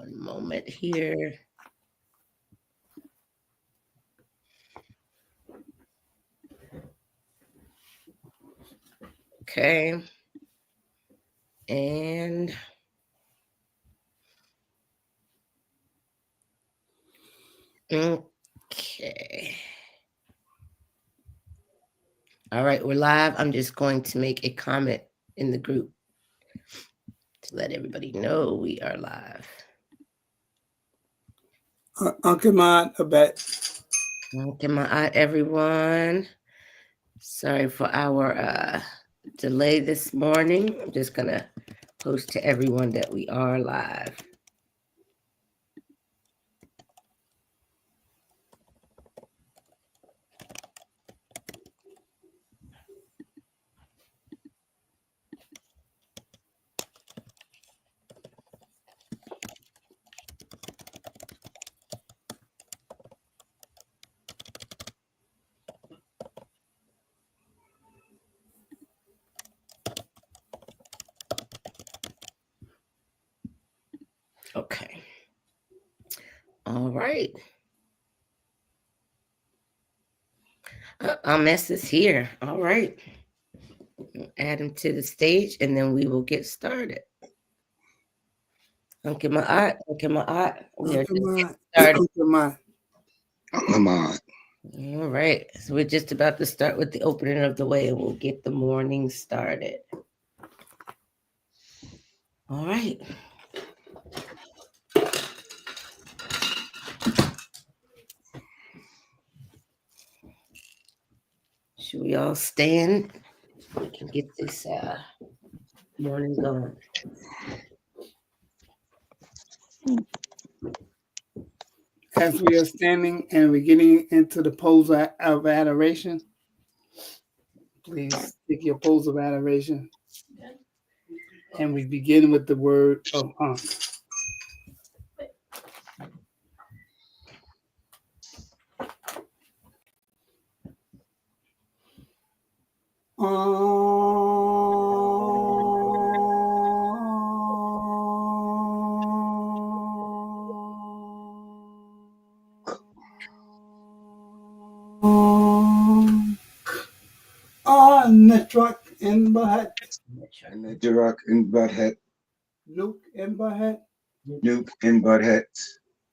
One moment here. Okay. And okay. All right, we're live. I'm just going to make a comment in the group to let everybody know we are live. Uncle Mott, a bet. Okay, my eye, everyone. Sorry for our delay this morning. I'm just going to post to everyone that we are live. Okay. All right. Our mess is here. All right. Add him to the stage and then we will get started. Okay, my eye. We are just getting started. All right. So we're just about to start with the opening of the way and we'll get the morning started. All right. Should we all stand? We can get this morning going. As we are standing and we're getting into the pose of adoration, please take your pose of adoration. And we begin with the word of honor. Netrak in Bahat. Netrak in Butthead. Nuke in Bahat. Nuke in Butthead.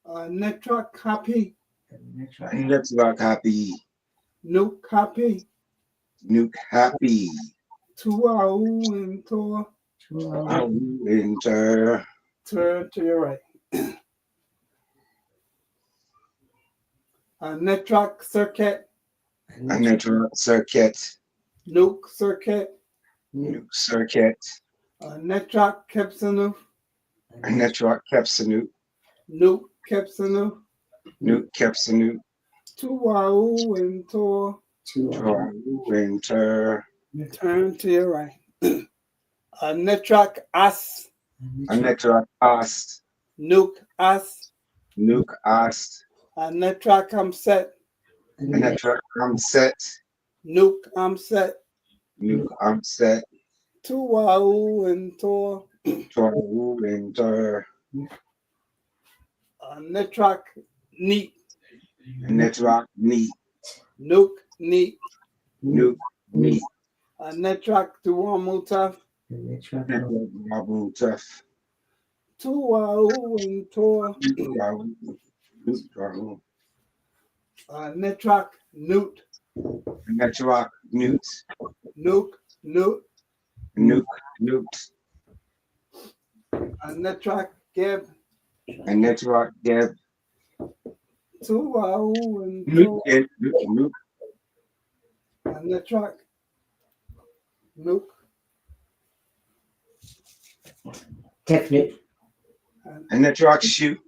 Netrak copy. Netrak happy. Nuke copy. Nuke happy. Tuau and Tor. Enter. Turn to your right. Netrak circuit. Netrak circuit. Nuke circuit. Nuke circuit. Netrak Kepsanu. Netrak Kepsanu. Nuke Kepsanu. Nuke Kepsanu. Tuau and Tor. Enter. Turn to your right. Netrak As. Netrak Ast. Nuke As. Nuke Ast. Netrak Amset. Netrak Amset. Nuke Amset. Nuke Amset. Tuau and Tor. Enter. Netrak Neat. Netrak Neat. Nuke Neat. Nuke Neat. Netrak Tuamutaf. Netrak Tuau and Tor. Netrak Newt. Netrak Newt. Nuke Newt. Nuke Newt. Netrak Geb. Netrak Geb. Tuau and Nuke Tor. Nuke. Netrak Nuke. Definite. Netrak Shoot.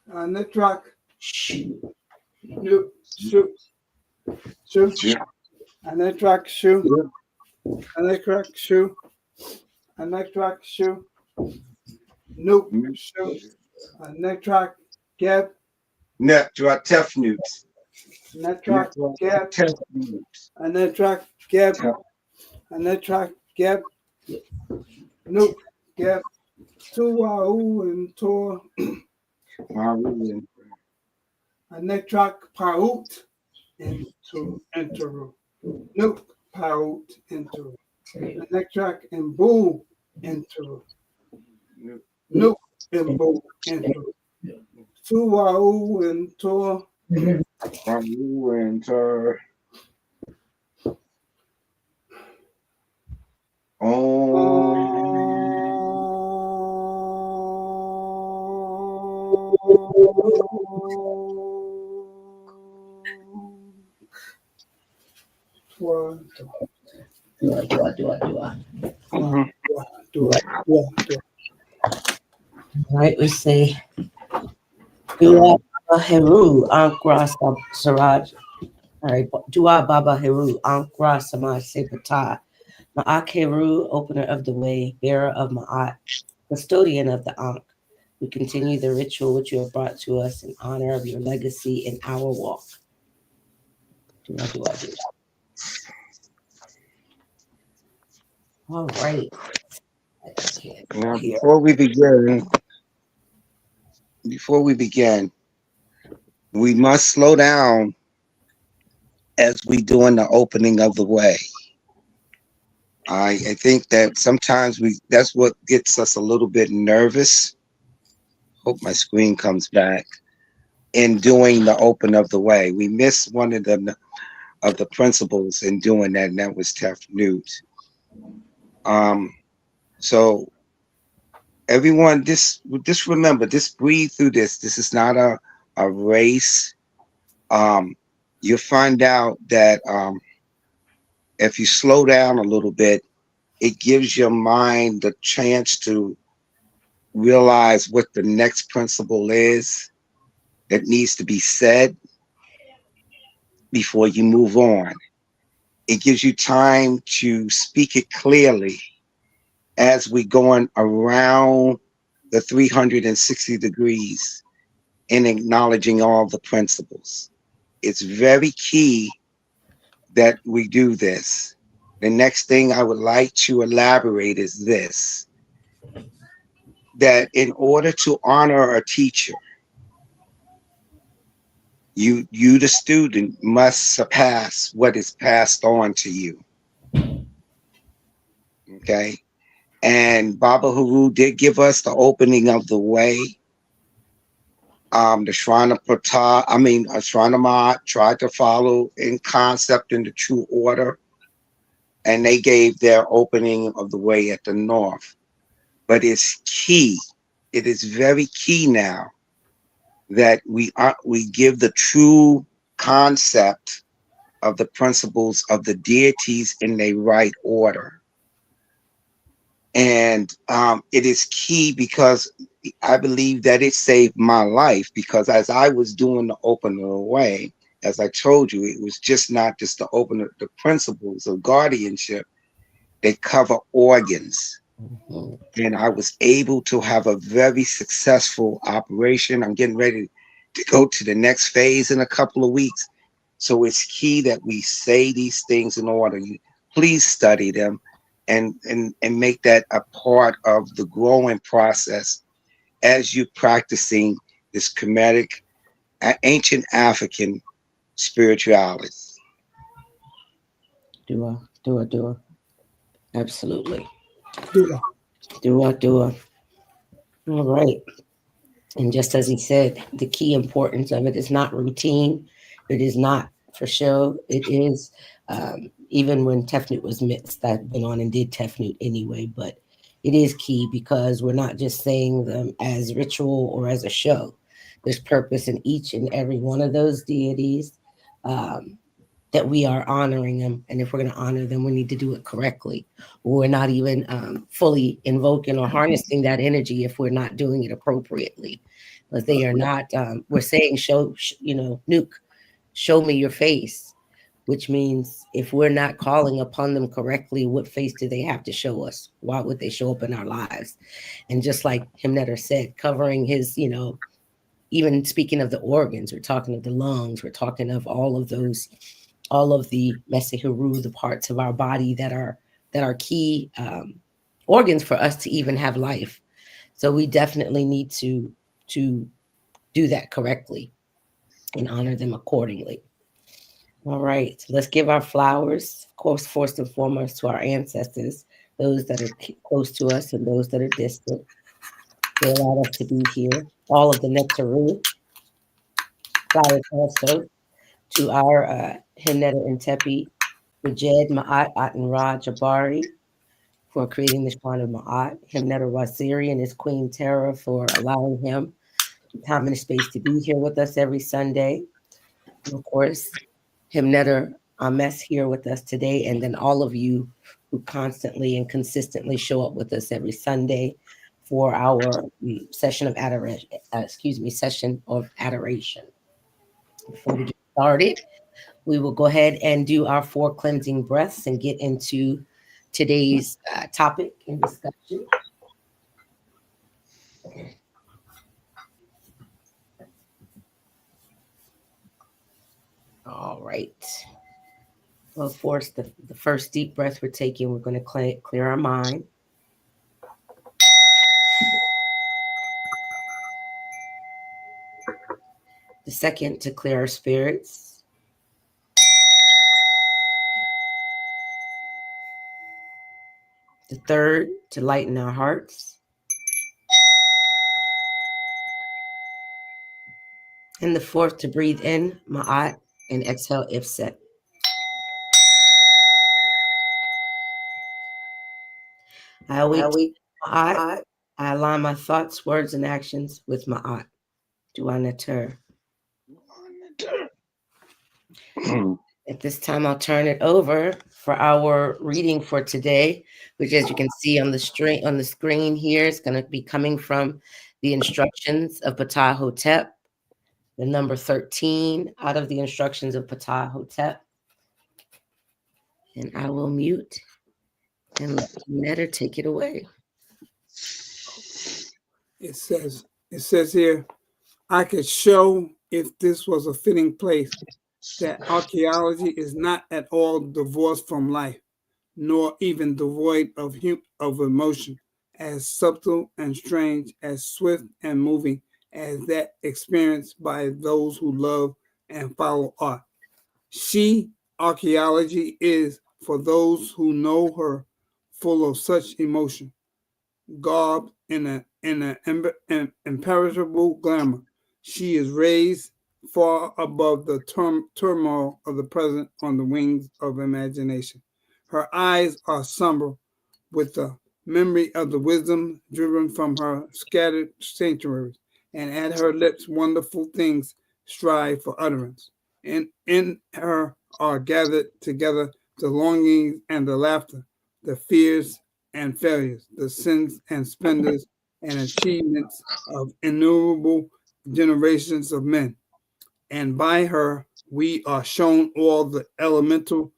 Netrak Shoot. Shoot. Netrak Shoe. Netrak Shoe. Netrak Shoe. Nuke Shoe. Netrak Geb. Netrak Tefnut. Netrak Geb. Tefnut. Netrak Geb. Netrak Geb. Nuke Geb. Dwa R Hrw, Anetrak Paut Enteru, Nuk Paut Enteru, Anetrak and Bull Enteru, Nuk and Bull Enteru, Dwa R Enter. Right, we say Dwa R Hrw, Ankra Saraj. All right, Dua Baba Heru, Ankra Samaj Sepata, Ma'ak Heru, opener of the way, bearer of Ma'at, custodian of the Ankh. We continue the ritual which you have brought to us in honor of your legacy in our walk. Dua, dua, dua. All right. Now, before we begin, we must slow down as we doing the opening of the way. I think that sometimes that's what gets us a little bit nervous. Hope my screen comes back. In doing the open of the way, we miss one of the principles in doing that, and that was Tefnut. So everyone, just remember, just breathe through this. This is not a race. You'll find out that if you slow down a little bit, it gives your mind the chance to realize what the next principle is that needs to be said before you move on. It gives you time to speak it clearly as we going around the 360 degrees and acknowledging all the principles. It's very key that we do this. The next thing I would like to elaborate is this, that in order to honor a teacher, you the student must surpass what is passed on to you. Okay. And Baba Haru did give us the opening of the way. The Ashranamat tried to follow in concept in the true order, and they gave their opening of the way at the north. But it's key. It is very key now that we give the true concept of the principles of the deities in their right order. And it is key because I believe that it saved my life, because as I was doing the open of the way, as I told you, it was not just to open the principles of guardianship. They cover organs. And I was able to have a very successful operation. I'm getting ready to go to the next phase in a couple of weeks. So it's key that we say these things in order. Please study them and make that a part of the growing process as you're practicing this Kemetic, ancient African spirituality. Dua. Absolutely. Dwa. Dua. All right. And just as he said, the key importance of it is not routine. It is not for show. It is, even when Tefnut was mixed, I went on and did Tefnut anyway, but it is key because we're not just saying them as ritual or as a show. There's purpose in each and every one of those deities, that we are honoring them. And if we're going to honor them, we need to do it correctly. We're not even fully invoking or harnessing that energy if we're not doing it appropriately. But they are not, we're saying, Nuke, show me your face, which means if we're not calling upon them correctly, what face do they have to show us? Why would they show up in our lives? And just like Himnetter said, covering his, even speaking of the organs, we're talking of the lungs, we're talking of all of the Mesihiru, the parts of our body that are key organs for us to even have life. So we definitely need to do that correctly and honor them accordingly. All right, so let's give our flowers, of course, first and foremost to our ancestors, those that are close to us and those that are distant. They allowed us to be here. All of the Nectaru flowers also to our Hineta and Tepi, the Jed Ma'at Aten Ra Jabari for creating the Shrine of Ma'at, Himneta Wasiri and his Queen Tara for allowing him time and space to be here with us every Sunday. And of course, Himneta Ames here with us today, and then all of you who constantly and consistently show up with us every Sunday for our session of adoration. Session of adoration. Before we get started, we will go ahead and do our 4 cleansing breaths and get into today's topic and discussion. All right. Well, of course, the first deep breath we're taking, we're going to clear our mind. The second, to clear our spirits. The third, to lighten our hearts. And the fourth, to breathe in Ma'at and exhale Ifset. I await Ma'at. I align my thoughts, words, and actions with Ma'at. Dwa R Hrw. At this time, I'll turn it over for our reading for today, which, as you can see on the screen here, is going to be coming from the instructions of Ptah Hotep, the number 13 out of the instructions of Ptah Hotep. And I will mute and let Netter take it away. It says here, I could show, if this was a fitting place, that archaeology is not at all divorced from life, nor even devoid of emotion, as subtle and strange, as swift and moving as that experienced by those who love and follow art. She, archaeology, is, for those who know her, full of such emotion, garbed in an imperishable glamour. She is raised far above the turmoil of the present on the wings of imagination. Her eyes are somber with the memory of the wisdom driven from her scattered sanctuaries, and at her lips wonderful things strive for utterance. And in her are gathered together the longings and the laughter, the fears and failures, the sins and splendors and achievements of innumerable generations of men. And by her we are shown all the elemental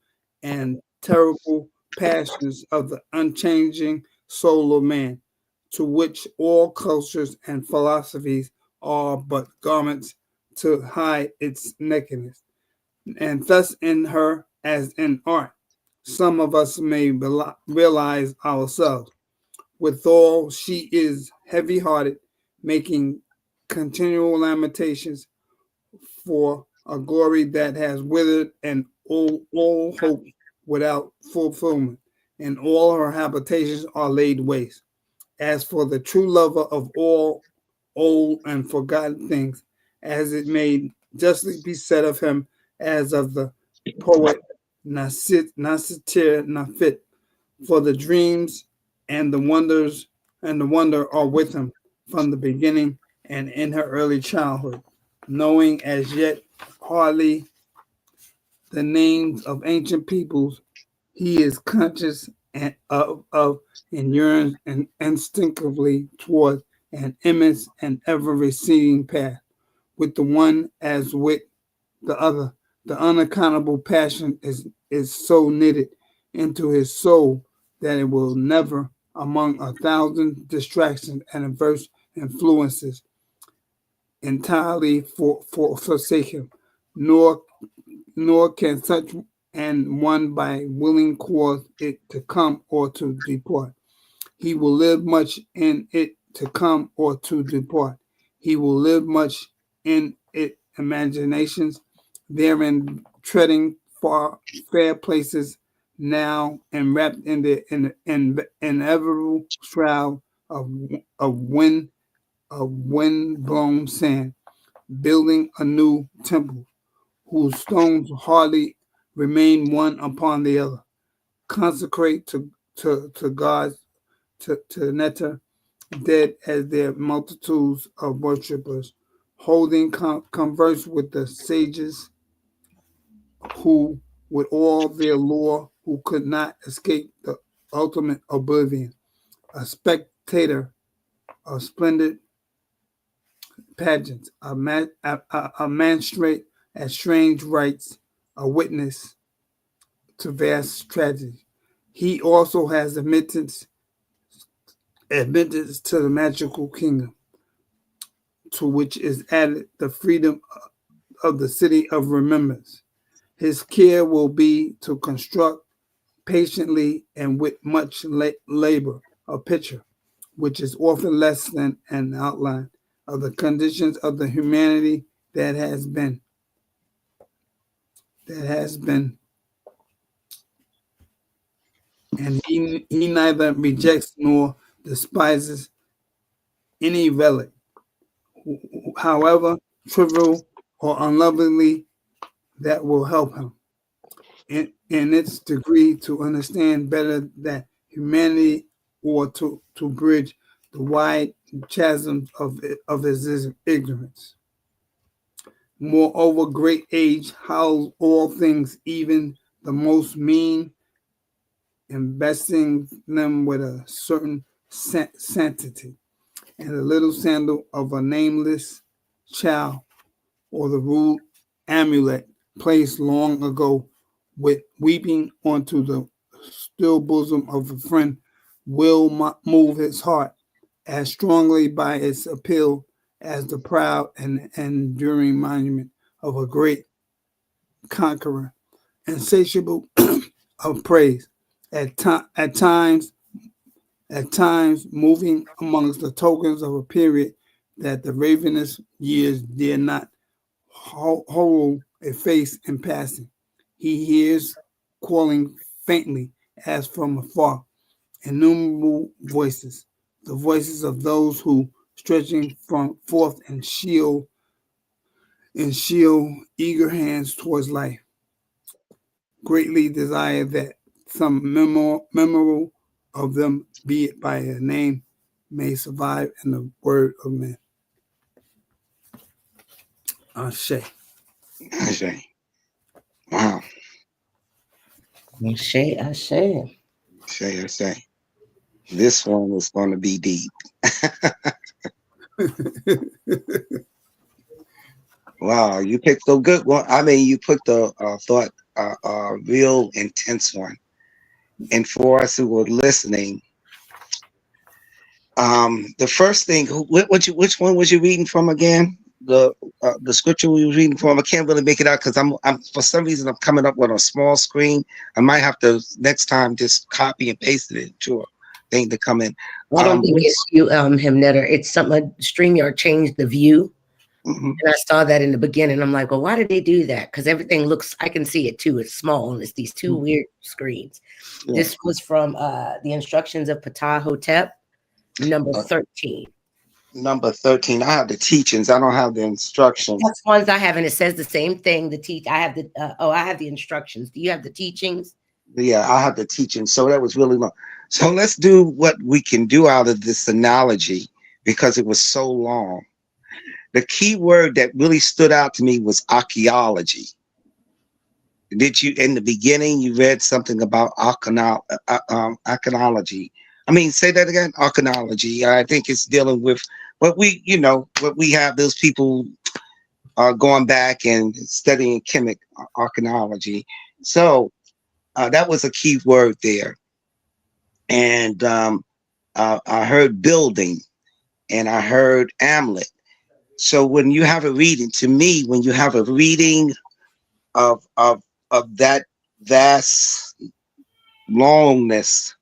and terrible passions of the unchanging soul of man, to which all cultures and philosophies are but garments to hide its nakedness. And thus in her, as in art, some of us may realize ourselves. Withal, she is heavy hearted, making continual lamentations for a glory that has withered, and all hope without fulfillment, and all her habitations are laid waste. As for the true lover of all old and forgotten things, as it may justly be said of him, as of the poet Nasir Nafit, for the dreams and the wonder are with him from the beginning and in her early childhood, knowing as yet hardly the names of ancient peoples. He is conscious of and yearns and instinctively toward an immense and ever receding path, with the one as with the other. The unaccountable passion is so knitted into his soul that it will never, among a thousand distractions and adverse influences, entirely forsake him, nor can such and one by willing cause it to come or to depart. He will live much in it to come or to depart. He will live much in it imaginations, therein treading far fair places now and wrapped in the inevitable shroud of of wind of wind blown sand, building a new temple whose stones hardly remain one upon the other, consecrate to God, to Netta, dead as their multitudes of worshippers, holding converse with the sages who, with all their lore, who could not escape the ultimate oblivion, a spectator of splendid pageants, a magistrate at strange rites, a witness to vast tragedy. He also has admittance to the magical kingdom, to which is added the freedom of the city of remembrance. His care will be to construct patiently and with much labor a picture, which is often less than an outline of the conditions of the humanity that has been, and he neither rejects nor despises any relic, however trivial or unlovely, that will help him in its degree to understand better that humanity, or to bridge the wide chasms of his ignorance. Moreover, great age howls all things, even the most mean, investing them with a certain sanctity, and the little sandal of a nameless child, or the rude amulet placed long ago with weeping onto the still bosom of a friend, will move his heart as strongly by its appeal as the proud and enduring monument of a great conqueror, insatiable of praise, at times moving amongst the tokens of a period that the ravenous years dare not hold a face in passing. He hears calling faintly as from afar innumerable voices, the voices of those who, stretching from forth and shield eager hands towards life, greatly desire that some memorial of them, be it by a name, may survive in the word of men. Ashe. Ashe. Wow. Ashe, ashe. Ashe, Ashe. This one is going to be deep. Wow, you picked a good one. I mean, you picked a thought, real intense one. And for us who were listening, the first thing, which one was you reading from again? The scripture we were reading from. I can't really make it out because I'm for some reason I'm coming up with a small screen. I might have to next time just copy and paste it into a thing to come in. I don't think it's you, Himnetter. It's something StreamYard changed the view. Mm-hmm. And I saw that in the beginning. I'm like, well, why did they do that? Because everything looks, I can see it too. It's small and it's these two weird screens. Yeah. This was from the instructions of Ptah Hotep, number 13. Number 13. I have the teachings. I don't have the instructions. That's ones I have, and it says the same thing. I have the I have the instructions. Do you have the teachings? Yeah, I have the teachings. So that was really long. So let's do what we can do out of this analogy because it was so long. The key word that really stood out to me was archaeology. Did you, in the beginning, you read something about archaeology? I mean, say that again, archaeology. I think it's dealing with what we have, those people going back and studying archaeology. So that was a key word there. And I heard building and I heard amulet. So when you have a reading, to me, when you have a reading of that vast longness,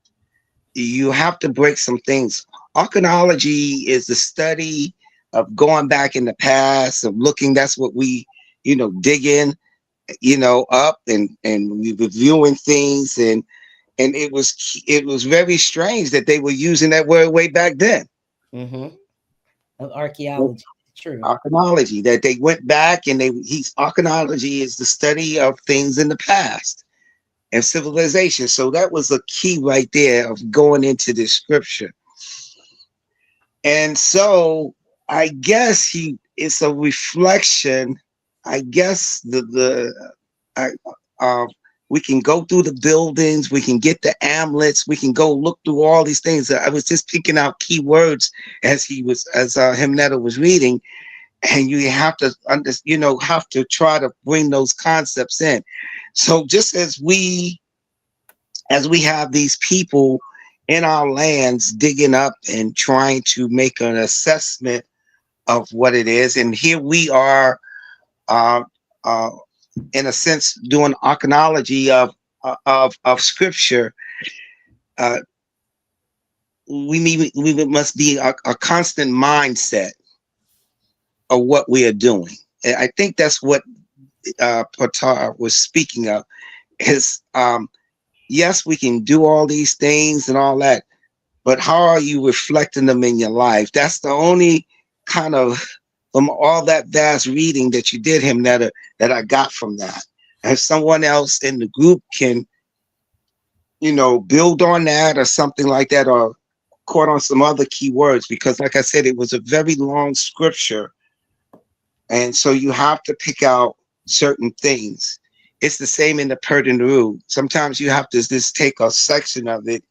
you have to break some things archaeology is the study of going back in the past, of looking. That's what we, dig in, up and we reviewing things, and it was very strange that they were using that word way back then. Mm-hmm. Of archaeology. True. Archaeology, that they went back and he's archaeology is the study of things in the past and civilization. So that was a key right there of going into this scripture. And so I guess it's a reflection. I guess I, uh, we can go through the buildings, we can get the amulets, we can go look through all these things. I was just picking out key words as Himnetta was reading, and you have to have to try to bring those concepts in. So just as we have these people in our lands digging up and trying to make an assessment of what it is, and here we are, uh, uh, in a sense, doing archaeology of scripture. Uh, we must be a constant mindset of what we are doing. And I think that's what Patar was speaking of. Is yes, we can do all these things and all that, but how are you reflecting them in your life? That's the only kind of, from all that vast reading that you did, him, that I got from that. If someone else in the group can, build on that or something like that, or caught on some other key words, because like I said, it was a very long scripture. And so you have to pick out certain things. It's the same in the Dwa R Hrw. Sometimes you have to just take a section of it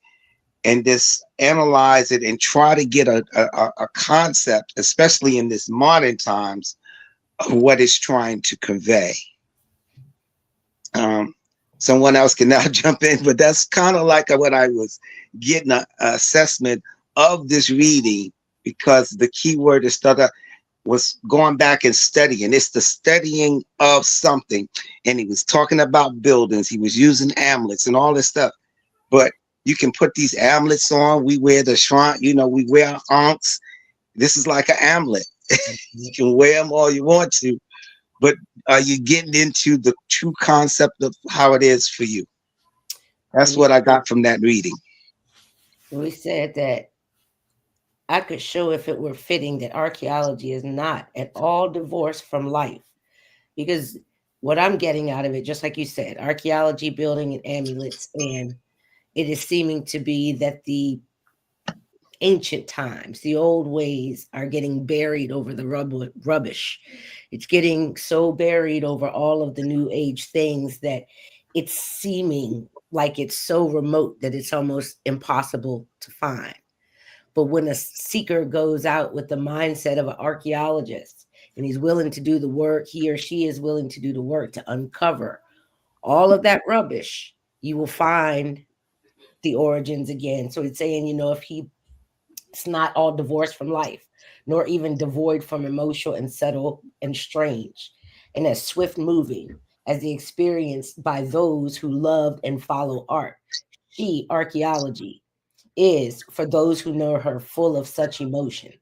and just analyze it and try to get a concept, especially in this modern times, of what it's trying to convey. Someone else can now jump in, but that's kind of like what I was getting an assessment of this reading, because the key word is was going back and studying. It's the studying of something. And he was talking about buildings. He was using amulets and all this stuff. But you can put these amulets on. We wear the shrine, we wear our aunts. This is like an amulet. You can wear them all you want to, but are you getting into the true concept of how it is for you? That's what I got from that reading. We said that I could show, if it were fitting, that archaeology is not at all divorced from life. Because what I'm getting out of it, just like you said, archaeology, building, and amulets, and it is seeming to be that the ancient times, the old ways, are getting buried over the rubbish. It's getting so buried over all of the new age things that it's seeming like it's so remote that it's almost impossible to find. But when a seeker goes out with the mindset of an archaeologist and he's willing to do the work, he or she is willing to do the work to uncover all of that rubbish, you will find the origins again. So it's saying, it's not all divorced from life, nor even devoid from emotional and subtle and strange, and as swift moving as the experience by those who loved and follow art. She, archaeology, is, for those who know her, full of such emotion.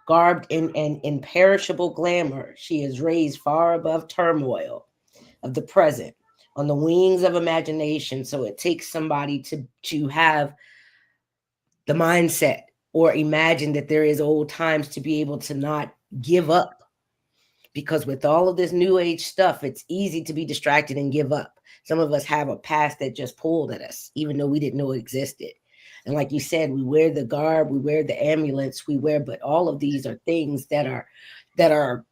Garbed in an imperishable glamour, she is raised far above turmoil of the present on the wings of imagination. So it takes somebody to have the mindset or imagine that there is old times to be able to not give up. Because with all of this new age stuff, it's easy to be distracted and give up. Some of us have a past that just pulled at us, even though we didn't know it existed. And like you said, we wear the garb, we wear the amulets, but all of these are things that are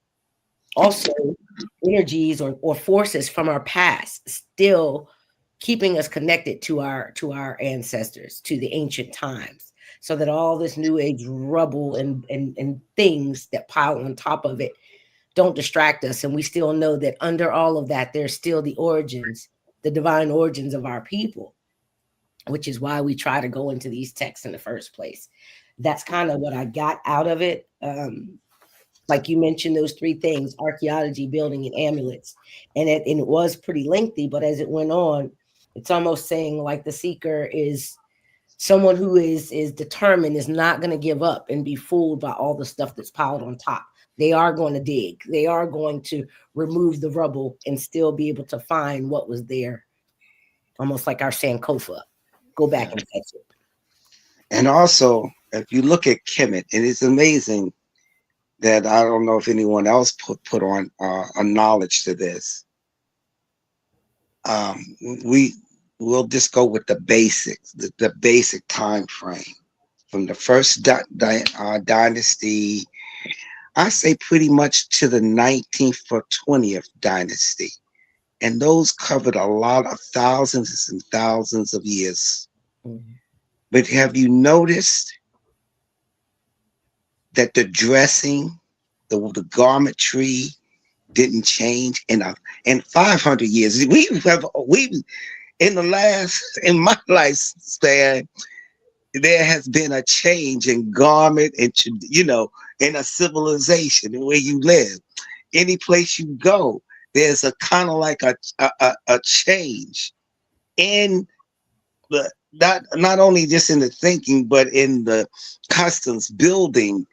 also energies or forces from our past, still keeping us connected to our ancestors, to the ancient times, so that all this new age rubble and things that pile on top of it don't distract us. And we still know that under all of that, there's still the origins, the divine origins of our people, which is why we try to go into these texts in the first place. That's kind of what I got out of it. Like you mentioned, those three things: archaeology, building, and amulets. And it was pretty lengthy, but as it went on, it's almost saying like the seeker is Someone who is determined is not going to give up and be fooled by all the stuff that's piled on top. They are going to dig. They are going to remove the rubble and still be able to find what was there, almost like our Sankofa. Go back Yeah. and fetch it. And also, if you look at Kemet, it is amazing that I don't know if anyone else put on a knowledge to this. Um, we will just go with the basics, the basic time frame from the first dynasty. I say pretty much to the 19th or 20th dynasty, and those covered a lot of thousands and thousands of years. Mhm. But have you noticed that the dressing, the garmentry didn't change in 500 years? We in the last in my lifespan, there has been a change in garment and in a civilization the way you live. Any place you go, there's a kind of like a change in the not only just in the thinking, but in the customs, building.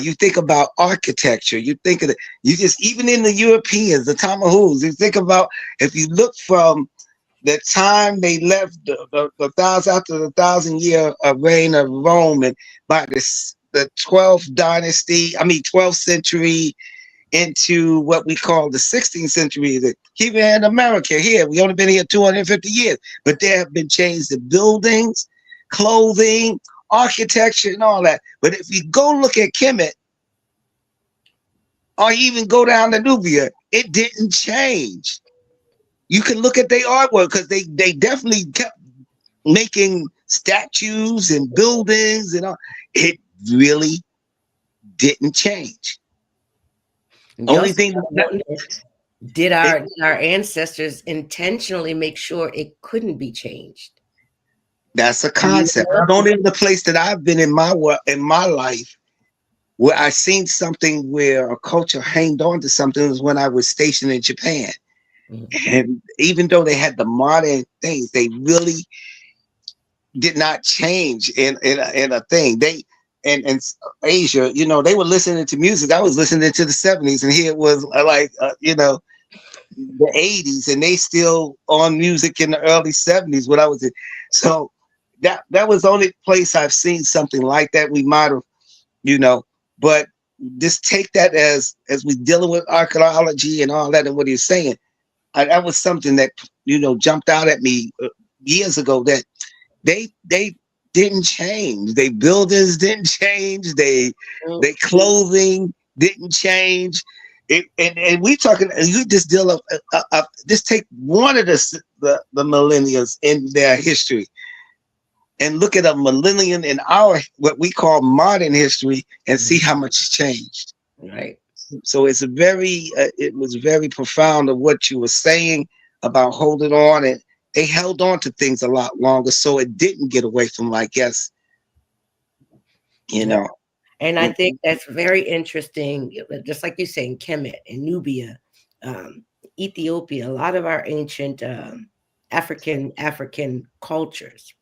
You think about architecture. You think of you just even in the Europeans, the Tomahawks. You think about if you look from the time they left the thousand after the 1,000 year reign of Rome, and by the 12th dynasty, I mean 12th century into what we call the 16th century. Even in America here, we only been here 250 years, but there have been changes in buildings, clothing, architecture, and all that. But if you go look at Kemet, or even go down to Nubia, it didn't change. You can look at their artwork because they definitely kept making statues and buildings and all. It really didn't change. And you Only also thing gotta that wonder, did it, our ancestors intentionally make sure it couldn't be changed? that's a You concept. know? Not only the place that I've been in my life where I seen something where a culture hanged on to something was when I was stationed in Japan. Mhm. And even though they had the modern things, they really did not change in a thing. They and Asia, they were listening to music. I was listening to the 70s, and here it was like the 80s, and they still on music in the early 70s when I was in. So that was the only place I've seen something like that. We might have, you know, but just take that as we dealing with archaeology and all that, and what he's saying. That was something that jumped out at me years ago, that they didn't change. They buildings didn't change. They clothing didn't change. And we talking. You just deal just take one of the millennials in their history and look at a millennium in our what we call modern history and see how much changed. Right. So it was very profound of what you were saying about holding on, and they held on to things a lot longer, so it didn't get away from, I guess, you Yeah. know. And I Mm, think that's very interesting. Just like you say, in Kemet and Nubia, um, Ethiopia, a lot of our ancient African cultures,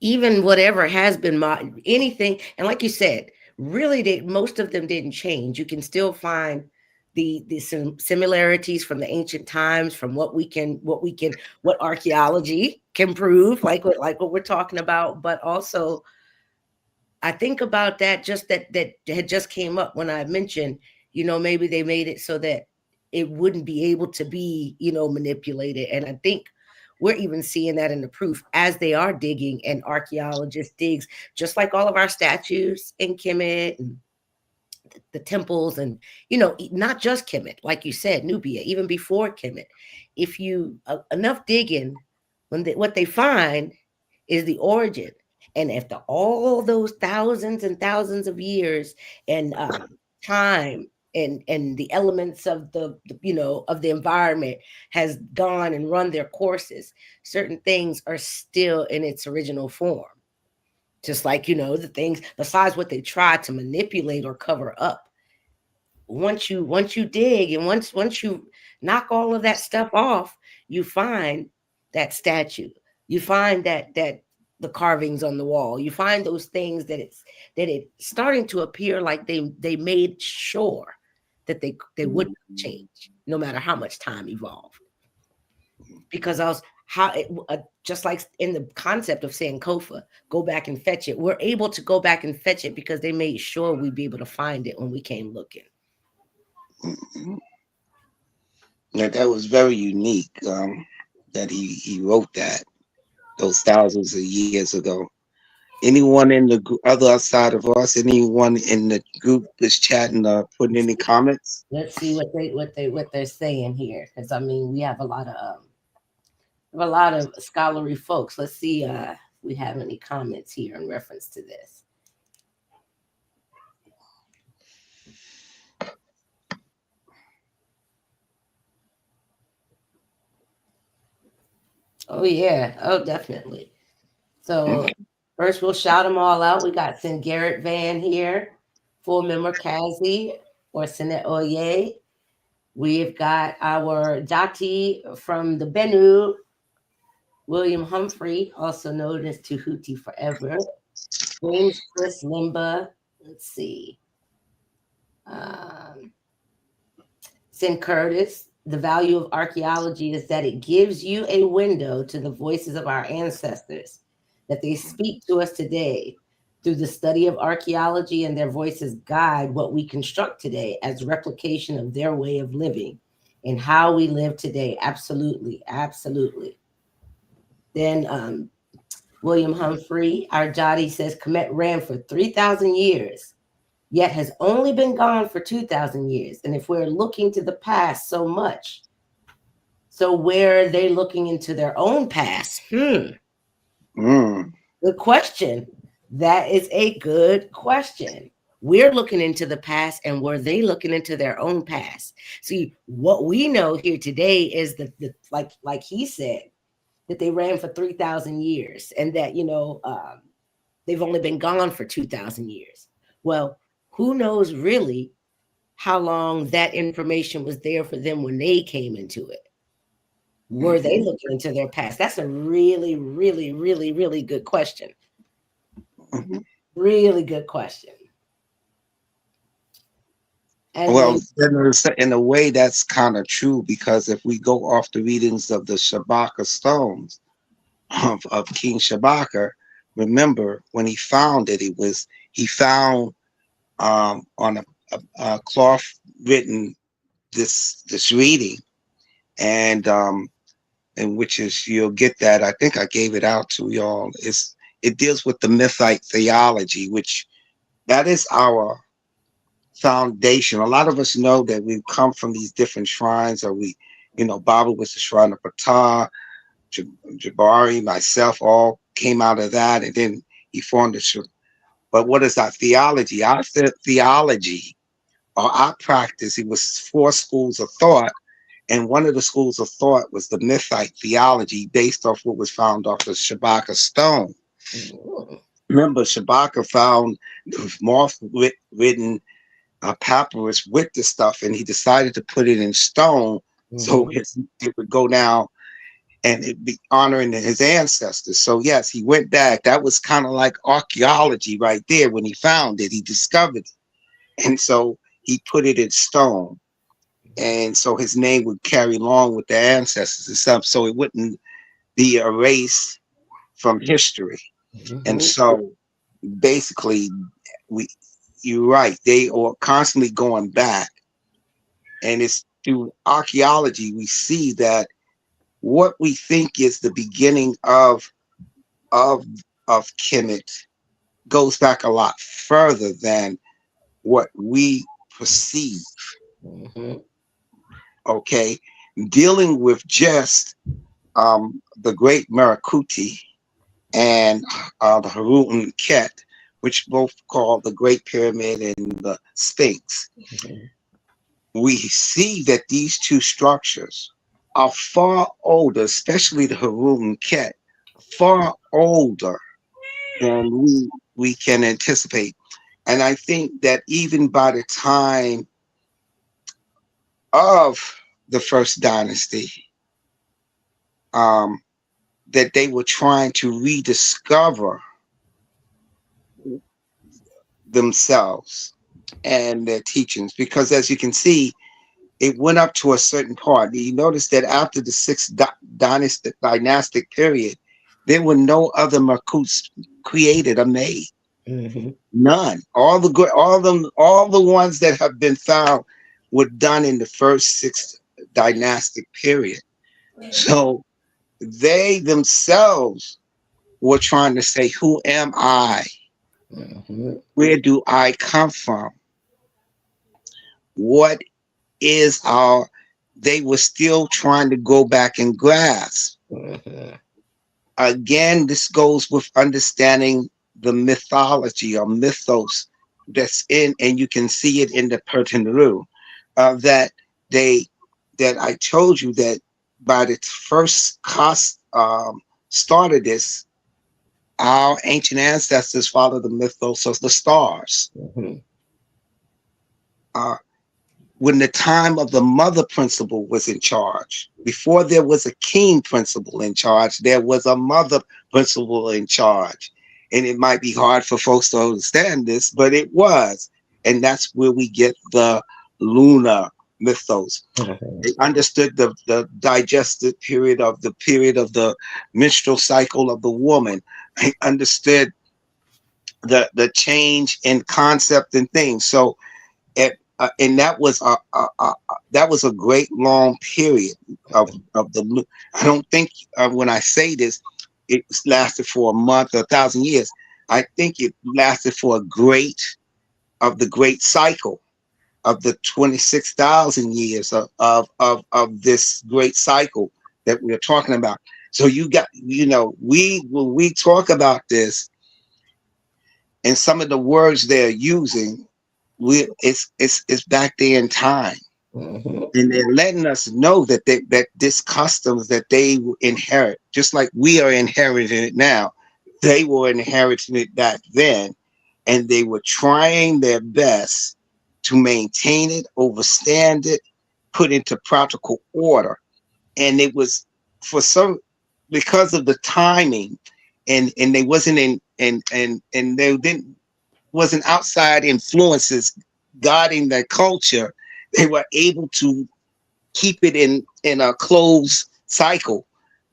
even whatever has been anything, and like you said, really, most of them didn't change. You can still find the similarities from the ancient times, from what archaeology can prove, like what we're talking about, but also I think about that, just that had just came up when I mentioned, maybe they made it so that it wouldn't be able to be, manipulated. And I think we're even seeing that in the proof as they are digging, and archaeologists digs, just like all of our statues in Kemet and the temples, and not just Kemet, like you said, Nubia, even before Kemet. If you enough digging, what they find is the origin. And after all those thousands and thousands of years and time, and the elements of of the environment has gone and run their courses, certain things are still in its original form. Just like, the things, besides what they try to manipulate or cover up, once you dig, and once you knock all of that stuff off, you find that statue, you find that the carvings on the wall. You find those things it's starting to appear like they made sure that they wouldn't change no matter how much time evolved. Because I was how it, just like in the concept of saying Kofa, go back and fetch it. We're able to go back and fetch it because they made sure we'd be able to find it when we came looking. Yeah, that was very unique. That he wrote that those thousands of years ago. Anyone in the other side of us? Anyone in the group that's chatting or putting any comments? Let's see what they're saying here, because I mean we have a lot of scholarly folks. Let's see if we have any comments here in reference to this. Oh yeah, oh definitely. So first we'll shout them all out. We got Sin Garrett Van here, full member Kazi or Sinet Oye. We've got our Jati from the Benue, William Humphrey, also known as Tahuti Forever. James Chris Limba. Let's see. Um, Sin Curtis. The value of archaeology is that it gives you a window to the voices of our ancestors, that they speak to us today. Through the study of archaeology and their voices guide what we construct today as replication of their way of living and how we live today. Absolutely, absolutely. Then William Humphrey, our Jati says, Kemet ran for 3,000 years, yet has only been gone for 2,000 years. And if we're looking to the past so much, so where are they looking into their own past? Good question. That is a good question. We're looking into the past, and were they looking into their own past? See, what we know here today is that, like he said, that they ran for 3,000 years, and that they've only been gone for 2,000 years. Well, who knows really how long that information was there for them when they came into it? Were they looking into their past? That's a really, really, really, really good question. Really good question. And Well, in a way, that's kind of true, because if we go off the readings of the Shabaka stones of King Shabaka, remember when he found it, he found on a cloth written this reading, and which is, you'll get that. I think I gave it out to y'all. It deals with the Mythite theology, which that is our foundation. A lot of us know that we've come from these different shrines, or Baba was the shrine of Ptah, Jabari, myself, all came out of that, and then he formed the. But what is our theology? Our theology, or our practice, it was 4 schools of thought, and one of the schools of thought was the Mythite theology, based off what was found off the Shabaka stone. Remember, Shabaka found moth written papyrus with the stuff, and he decided to put it in stone, so it would go down and it'd be honoring his ancestors. So yes, he went back. That was kind of like archaeology right there. When he found it, he discovered it, and so he put it in stone, and so his name would carry along with the ancestors and stuff, so it wouldn't be erased from history. And so basically, you're right, they are constantly going back, and it's through archaeology we see that what we think is the beginning of Kemet goes back a lot further than what we perceive. Okay, dealing with just the great Merakuti and the Harun Ket, which both called the Great Pyramid and the Sphinx. We see that these 2 structures are far older, especially the Harun Ket, far older than we can anticipate. And I think that even by the time of the first dynasty, that they were trying to rediscover themselves and their teachings, because as you can see, it went up to a certain part. You notice that after the sixth dynastic period, there were no other Makuts created or made. Hmm. None. All the good, all the ones that have been found were done in the first sixth dynastic period. So they themselves were trying to say, "Who am I? Hmm. Where do I come from? What is our?" They were still trying to go back and grasp. Hmm. Again, this goes with understanding the mythology or mythos that's in, and you can see it in the Pertinru, that they that I told you that by the first cost started this, our ancient ancestors followed the mythos of the stars. Hmm. Uh, when the time of the mother principle was in charge, before there was a king principle in charge, there was a mother principle in charge. And it might be hard for folks to understand this, but it was. And that's where we get the lunar mythos. They understood the digestive period of the menstrual cycle of the woman. They understood the change in concept and things. So and that was a great long period of the. I don't think when I say this, it lasted for a month or 1,000 years. I think it lasted for a great cycle of the 26,000 years of this great cycle that we're talking about. So you got, we when we talk about this and some of the words they're using, it's back there in time, Hmm. and they're letting us know that that this customs that they inherit, just like we are inheriting it now, they were inheriting it back then, and they were trying their best to maintain it, overstand it, put into practical order. And it was for some, because of the timing, and they wasn't in and they didn't wasn't outside influences guiding their culture, they were able to keep it in a closed cycle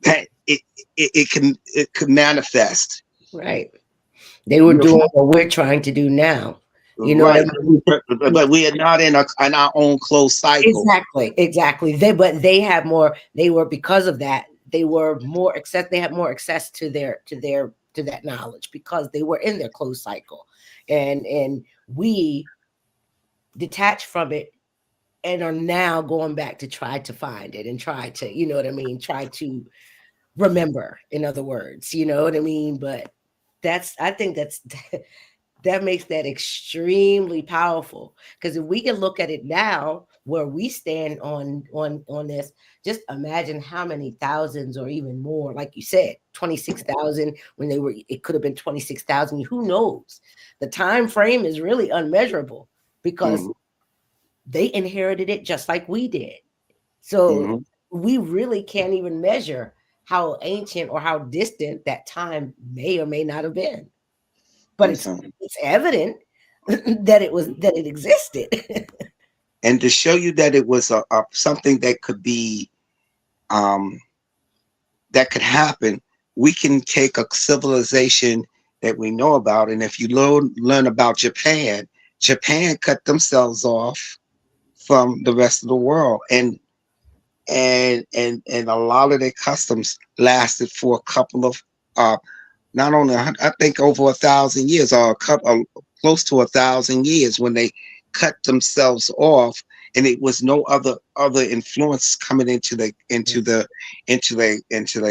that it could manifest. Right. They were You're doing what we're trying to do now. You know what I right, mean? but we are not in our own closed cycle. Exactly, exactly. But they have more. They were, because of that. They were more access. They had more access to to that knowledge because they were in their closed cycle, and we detached from it and are now going back to try to find it and try to, you know what I mean, try to remember. In other words, you know what I mean. But I think that's that makes that extremely powerful, because if we can look at it now where we stand on this, just imagine how many thousands or even more, like you said, 26,000, when they were, it could have been 26,000, who knows. The time frame is really unmeasurable because Mhm, they inherited it just like we did. So mhm. we really can't even measure how ancient or how distant that time may or may not have been, but Okay. it's evident that it existed. And to show you that it was a something that could be um, that could happen, we can take a civilization that we know about, and if you learn about Japan, Japan cut themselves off from the rest of the world, and a lot of their customs lasted for a couple of not only I think over 1,000 years, or a couple close to 1,000 years, when they cut themselves off, and it was no other influence coming into the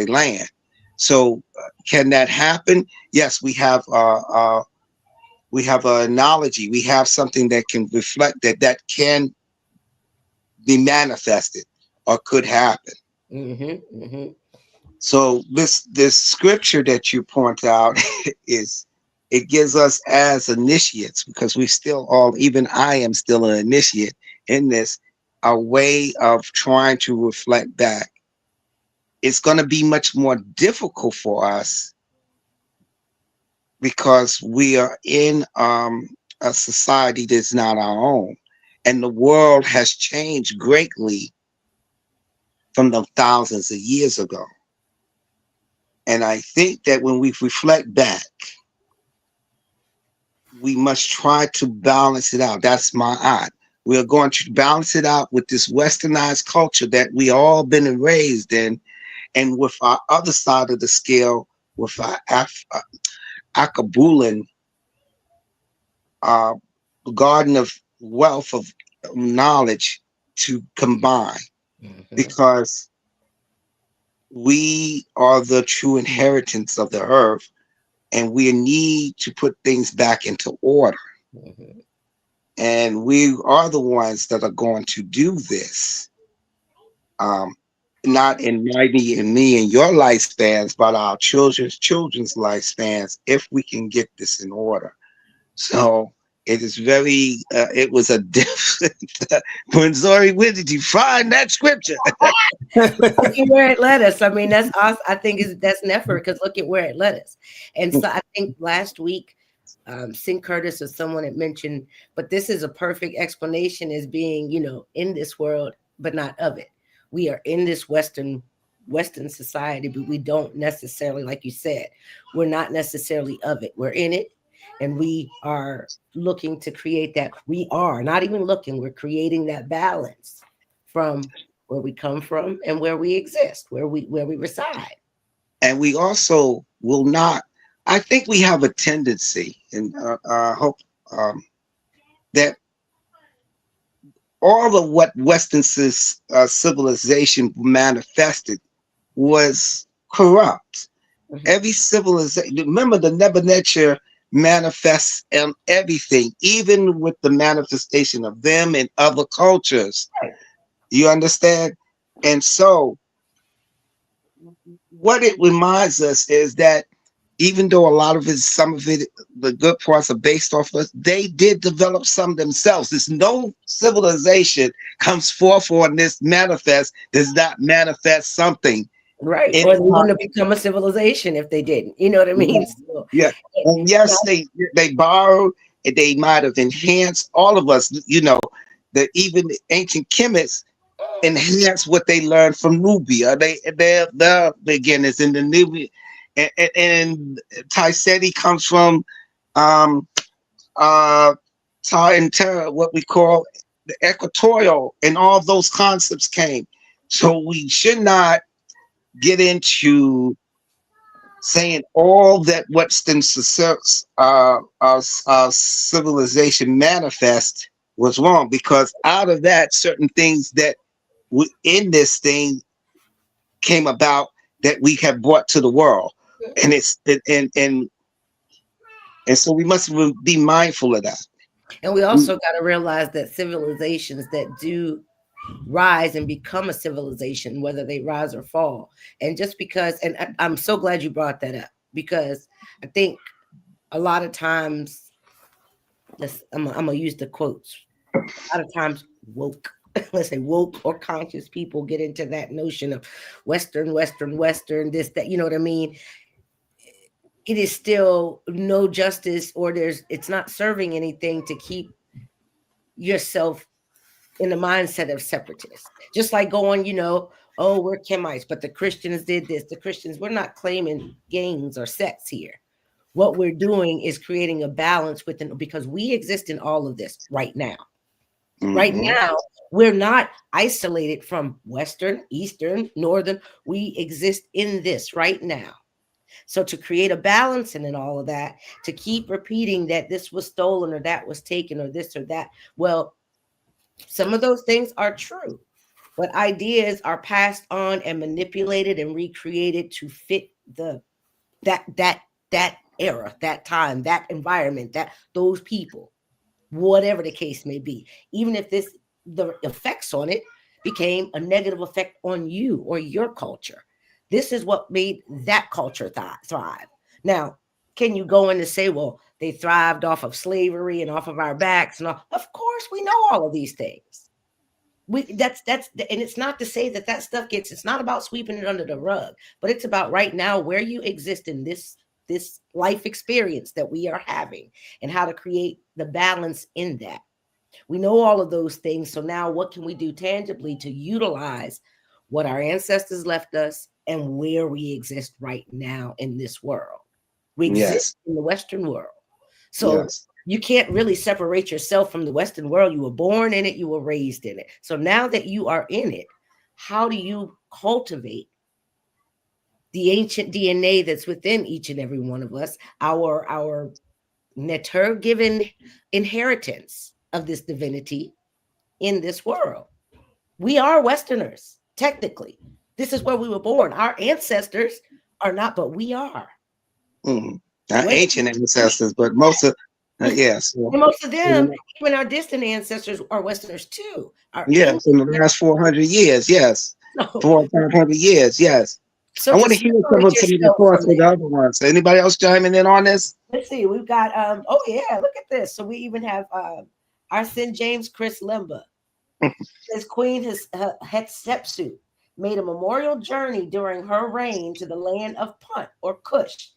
land. So can that happen? Yes, we have an analogy. We have something that can reflect that can be manifested or could happen. Hmm. Hmm. So this scripture that you point out is, it gives us as initiates, because we still all, even I am still an initiate in this, a way of trying to reflect back it's going to be much more difficult for us because we are in a society that's not our own. And the world has changed greatly from the thousands of years ago. And I think that when we reflect back, we must try to balance it out. That's my art. We're going to balance it out with this westernized culture that we all been raised in, and with our other side of the scale, with our Akabulan uh, garden of wealth of knowledge to combine, because we are the true inheritance of the earth, and we need to put things back into order. And we are the ones that are going to do this. Not in me and your lifespans, but our children's lifespans, if we can get this in order. So it is very, it was a different, when Zori, where did you find that scripture? Look at where it led us. I mean, that's us. I think that's an effort, because look at where it led us. And so I think last week, St. Curtis or someone had mentioned, but this is a perfect explanation as being, in this world, but not of it. We are in this Western society, but we don't necessarily, like you said, we're not necessarily of it. We're in it, and we are looking to create that. We are not even looking, we're creating that balance from where we come from and where we exist, where we reside. And we also will not, I think we have a tendency, and I hope that all of what Western civilization manifested was corrupt. Every civilization, remember, the Nebuchadnezzar manifests everything, even with the manifestation of them and other cultures. You understand? And so what it reminds us is that even though a lot of it, some of it, the good parts are based off of us, they did develop some themselves. There's no civilization comes forth on this manifest, does not manifest something. Right. Or they wouldn't have become a civilization if they didn't. You know what I mean? Yeah. So, yeah. And yes, they borrowed, and they might have enhanced all of us, that even the ancient chemists enhance what they learned from Nubia. They're beginners in the Nubia. And Taiseti comes from Ta and Terra, what we call the equatorial, and all those concepts came. So we should not get into saying all that Western civilization manifest was wrong, because out of that, certain things that in this thing came about that we have brought to the world. And so we must be mindful of that. And we also got to realize that civilizations that do rise and become a civilization, whether they rise or fall, and just because, and I'm so glad you brought that up, because I think a lot of times, I'm gonna use the quotes. A lot of times, woke, let's say woke or conscious people get into that notion of Western, this, that, you know what I mean? It is still no justice, or it's not serving anything to keep yourself in the mindset of separatists. Just like going, oh, we're Kemites, but the Christians did this. The Christians, we're not claiming gangs or sects here. What we're doing is creating a balance within, because we exist in all of this right now. Mm-hmm. Right now, we're not isolated from Western, Eastern, Northern. We exist in this right now. So to create a balance in all of that, to keep repeating that this was stolen or that was taken or this or that, well, some of those things are true, but ideas are passed on and manipulated and recreated to fit that era, that time, that environment, those people, whatever the case may be. Even if the effects on it became a negative effect on you or your culture. This is what made that culture thrive. Now, can you go in and say, well, they thrived off of slavery and off of our backs? And all? Of course, we know all of these things. And it's not to say that that stuff gets, it's not about sweeping it under the rug, but it's about right now where you exist in this life experience that we are having, and how to create the balance in that. We know all of those things. So now what can we do tangibly to utilize what our ancestors left us and where we exist right now in this world? We exist Yes. in the Western world. So Yes. you can't really separate yourself from the Western world. You were born in it, you were raised in it. So now that you are in it, how do you cultivate the ancient DNA that's within each and every one of us, our neter given inheritance of this divinity in this world? We are Westerners, technically. This is where we were born. Our ancestors are not, but we are. Mm. Not When, ancient ancestors, but most of yes. and most of them, even our distant ancestors, are Westerners too. Our Yes, in the ancestors. last 400 years, yes. So, 400 years, yes. so I to want to hear some separate of the yourself thoughts from of that. the other ones. Anybody else chiming in on this? Let's see. We've got oh yeah, look at this. So we even have our St. James Chris Limba. His queen Hatshepsut made a memorial journey during her reign to the land of Punt or Kush,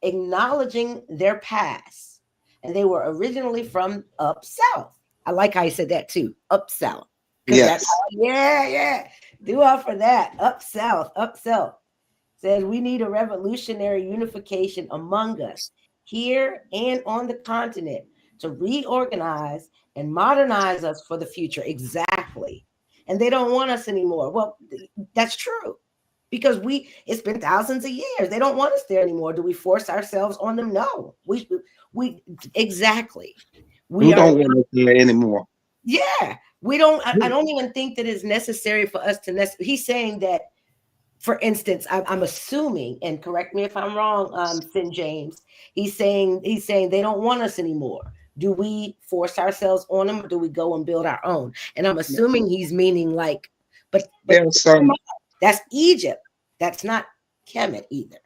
acknowledging their past. And they were originally from up south. I like how you said that too, up south. Because that's Yes. how, yeah. Do up for that. Up south, up south. Says we need a revolutionary unification among us here and on the continent to reorganize and modernize us for the future. Exactly. And they don't want us anymore. Well, that's true. Because it's been thousands of years. They don't want us there anymore. Do we force ourselves on them? No. We exactly. We We are, don't want it there anymore. yeah. We don't, I don't even think that it's necessary for us to, he's saying that, for instance, I'm assuming, and correct me if I'm wrong, St. James, he's saying they don't want us anymore. Do we force ourselves on them, or do we go and build our own? And I'm assuming he's meaning like, but There's some, that's Egypt. That's not Kemet either.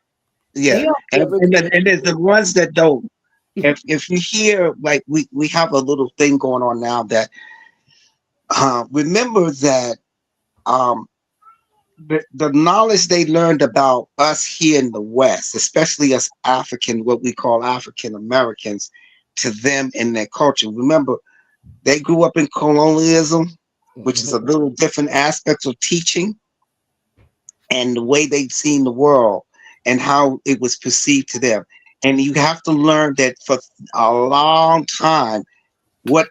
yeah. They are the original. And there's the ones that don't. If you hear, like, we have a little thing going on now that remember that um the knowledge they learned about us here in the West, especially us African, what we call African Americans, to them in their culture. Remember, they grew up in colonialism, which is a little different aspect of teaching and the way they've seen the world and how it was perceived to them. And you have to learn that for a long time, what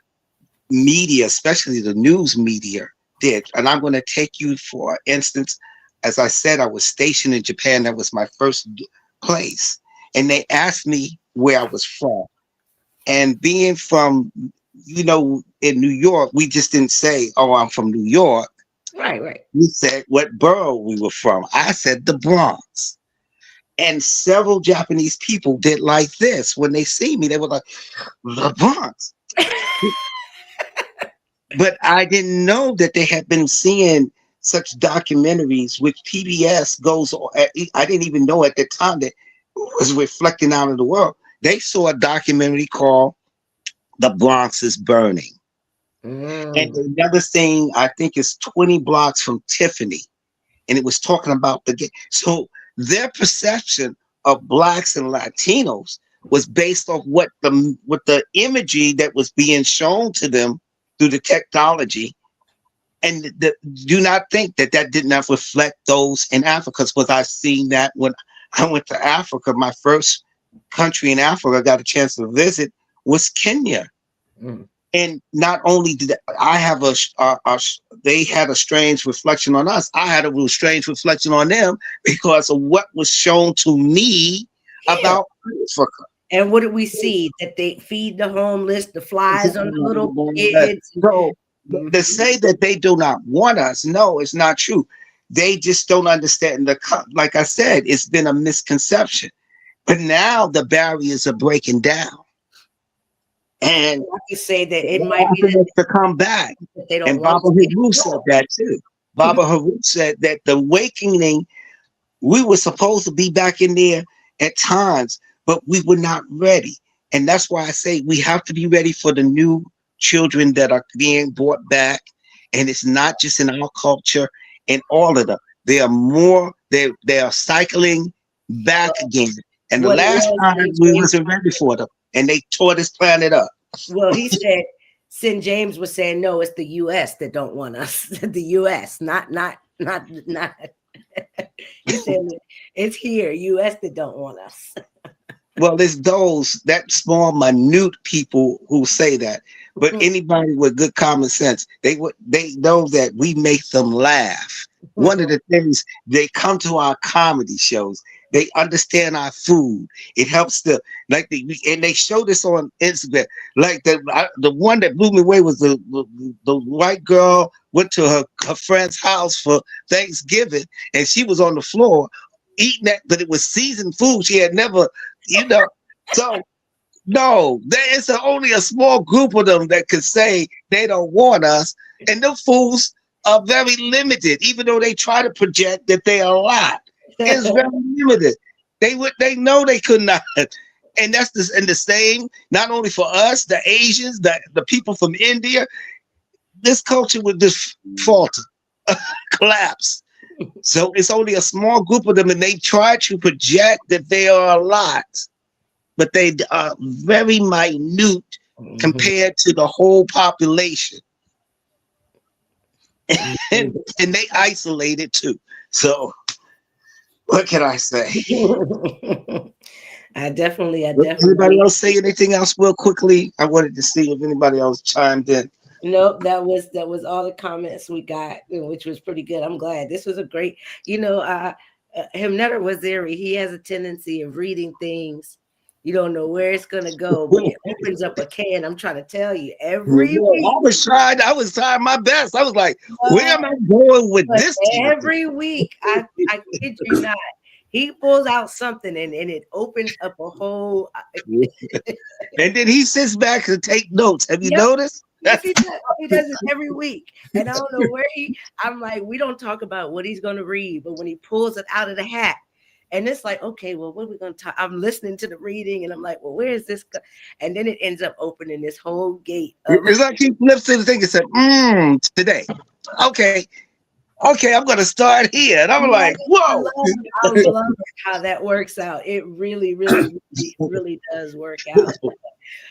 media, especially the news media, did. And I'm going to take you for instance. As I said, I was stationed in Japan. That was my first place. And they asked me where I was from. And being from, in New York, we just didn't say, oh, I'm from New York. Right. We said what borough we were from. I said the Bronx. And several Japanese people did like this. When they see me, they were like, the Bronx. But I didn't know that they had been seeing such documentaries, which PBS goes on. I didn't even know at the time that it was reflecting out of the world. They saw a documentary called The Bronx is Burning. And another thing, I think is 20 blocks from Tiffany. And it was talking about the game. So their perception of blacks and Latinos was based off what the imagery that was being shown to them through the technology. And do not think that did not reflect those in Africa, because I've seen that when I went to Africa. My first country in Africa I got a chance to visit was Kenya. And not only did I have they had a strange reflection on us, I had a real strange reflection on them because of what was shown to me about Africa. And what did we see? That they feed the homeless, the flies on the little kids. So to say that they do not want us, no, it's not true. They just don't understand like I said, it's been a misconception. But now the barriers are breaking down. And I could say that it might be to come back. They don't and want Baba Haru said that too. Baba Haru said that the awakening, we were supposed to be back in there at times, but we were not ready. And that's why I say we have to be ready for the new children that are being brought back and it's not just in our culture. And all of them, they are more. They are cycling back again. And the What it last was, time St. we James, wasn't ready for them, and they tore this planet up. well, he said, St. James was saying, no, it's the U.S. that don't want us. The U.S., not. He said it's here, U.S. that don't want us. Well, there's those that small, minute people who say that, but anybody with good common sense, they know that we make them laugh. One of the things, they come to our comedy shows. They understand our food. It helps to and they show this on Instagram. Like the one that blew me away was the white girl went to her friend's house for Thanksgiving, and she was on the floor eating that, but it was seasoned food she had never, you know. So no, there is only a small group of them that could say they don't want us, and the fools are very limited, even though they try to project that they are a lot. It's very limited. They know they could not. And that's the same, not only for us, the Asians, the people from India, this culture would just falter, collapse. So it's only a small group of them, and they try to project that they are a lot, but they are very minute compared to the whole population. And they isolated too. So what can I say? I definitely. Anybody else say anything else real quickly? I wanted to see if anybody else chimed in. Nope, that was all the comments we got, which was pretty good. I'm glad. This was a great, Himnetter Waziri, he has a tendency of reading things. You don't know where it's gonna go, but it opens up a can. I'm trying to tell you, every week. I was trying my best. I was like, where am I going with this? Every week, I kid you not, he pulls out something and it opens up a whole. And then he sits back and take notes. Have you noticed? Yes, he does. He does it every week. And I don't know where I'm like, we don't talk about what he's going to read, but when he pulls it out of the hat, and it's like, okay, well, what are we going to talk? I'm listening to the reading and I'm like, well, where is this? And then it ends up opening this whole gate. It's like he flips to the thing and said, today. Okay, I'm going to start here. And I'm like, whoa. I love how that works out. It really, really, really, really does work out.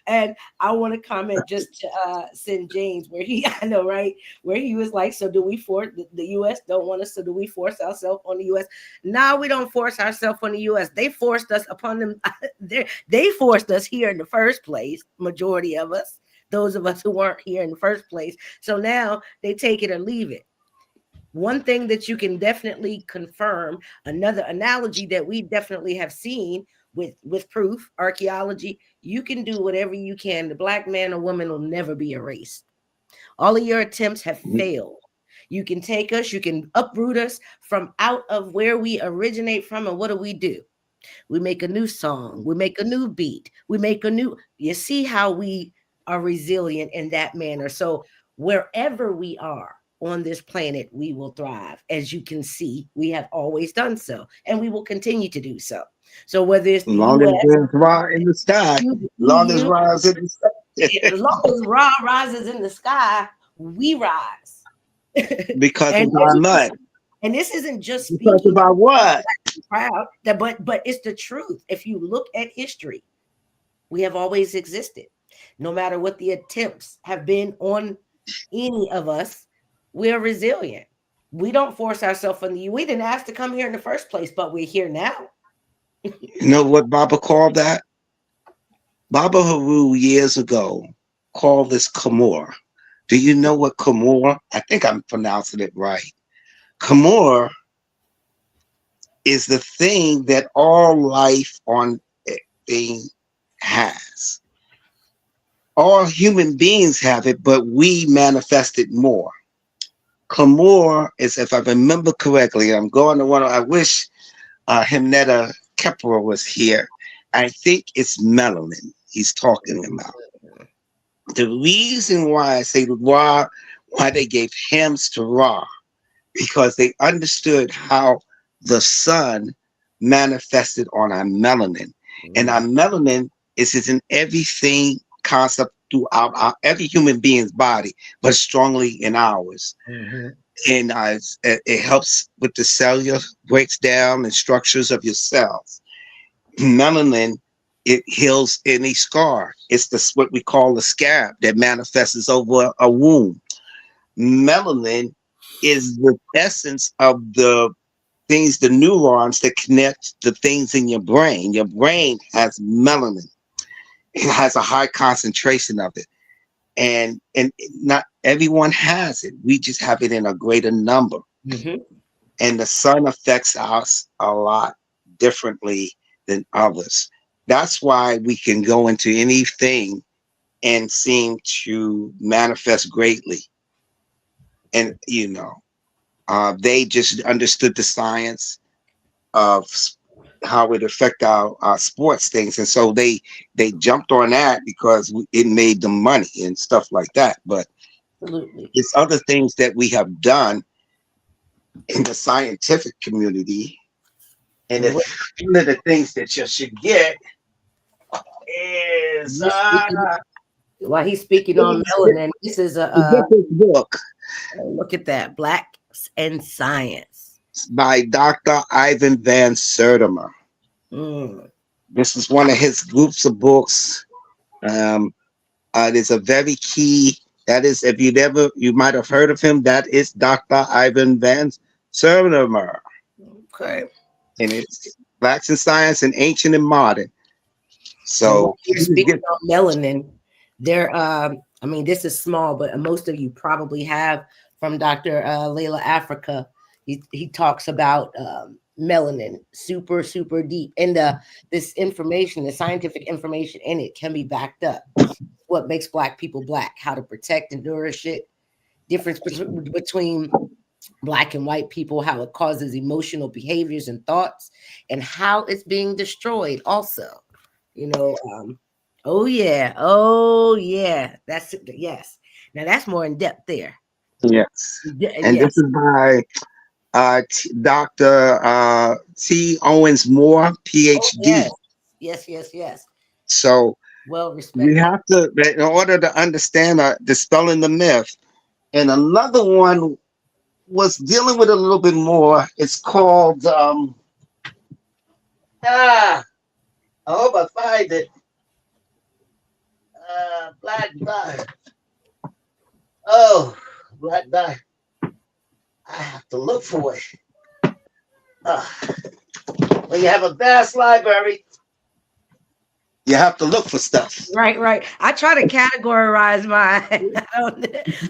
And I want to comment just to St. James, where I know, right? Where he was like, so do we force, the U.S. don't want us, so do we force ourselves on the U.S.? No, we don't force ourselves on the U.S. They forced us upon them. They forced us here in the first place, majority of us, those of us who weren't here in the first place. So now they take it or leave it. One thing that you can definitely confirm, another analogy that we definitely have seen with proof, archaeology, you can do whatever you can. The black man or woman will never be erased. All of your attempts have failed. You can take us, you can uproot us from out of where we originate from. And what do? We make a new song. We make a new beat. You see how we are resilient in that manner. So wherever we are on this planet, we will thrive. As you can see, we have always done so, and we will continue to do so. So whether it's the long US, as there's Ra in the sky, long as Ra is in the sky. as long as Ra rises in the sky, we rise. Because of our mud. And this isn't just because speaking of our what? proud, but it's the truth. If you look at history, we have always existed. No matter what the attempts have been on any of us, we're resilient. We don't force ourselves on the. We didn't ask to come here in the first place, but we're here now. You know what Baba called that? Baba Haru years ago called this Kamor. Do you know what Kamor? I think I'm pronouncing it right. Kamor is the thing that all life on thing has. All human beings have it, but we manifest it more. Kamor is, if I remember correctly, I'm going to one. I wish Himnetta Kepra was here. I think it's melanin he's talking about. The reason why I say why they gave hymns to Ra, because they understood how the sun manifested on our melanin. And our melanin is in everything concept throughout every human being's body, but strongly in ours. Mm-hmm. And it helps with the cellular breaks down and structures of your cells. Melanin, it heals any scar. It's what we call a scab that manifests over a wound. Melanin is the essence of the things, the neurons that connect the things in your brain. Your brain has melanin. It has a high concentration of it. And not everyone has it. We just have it in a greater number. Mm-hmm. And the sun affects us a lot differently than others. That's why we can go into anything and seem to manifest greatly. And they just understood the science of how it affect our sports things, and so they jumped on that because it made them money and stuff like that. But Absolutely. it's other things that we have done in the scientific community. And one of the things that you should get is while he's speaking on melanin, this is a book. Look at that, Blacks and Science by Dr. Ivan Van Sertima. This is one of his groups of books. It is a very key. That is, if you might have heard of him. That is Dr. Ivan Van Sertima. Okay. And it's Blacks in Science and Ancient and Modern. So speaking of melanin, this is small, but most of you probably have from Dr. Layla Africa. He talks about melanin super, super deep. And this information, the scientific information in it can be backed up. What makes Black people Black, how to protect and nourish it, difference between Black and white people, how it causes emotional behaviors and thoughts, and how it's being destroyed also. Oh yeah, that's it. Yes. Now that's more in depth there. Yes. And this is by Dr. T. Owens Moore, PhD. Oh, yes. So well respected. We have to, in order to understand dispelling the myth. And another one was dealing with a little bit more. It's called I hope I find it. Black dye. Oh, black dye. I have to look for it. When you have a vast library, you have to look for stuff. Right. I try to categorize mine.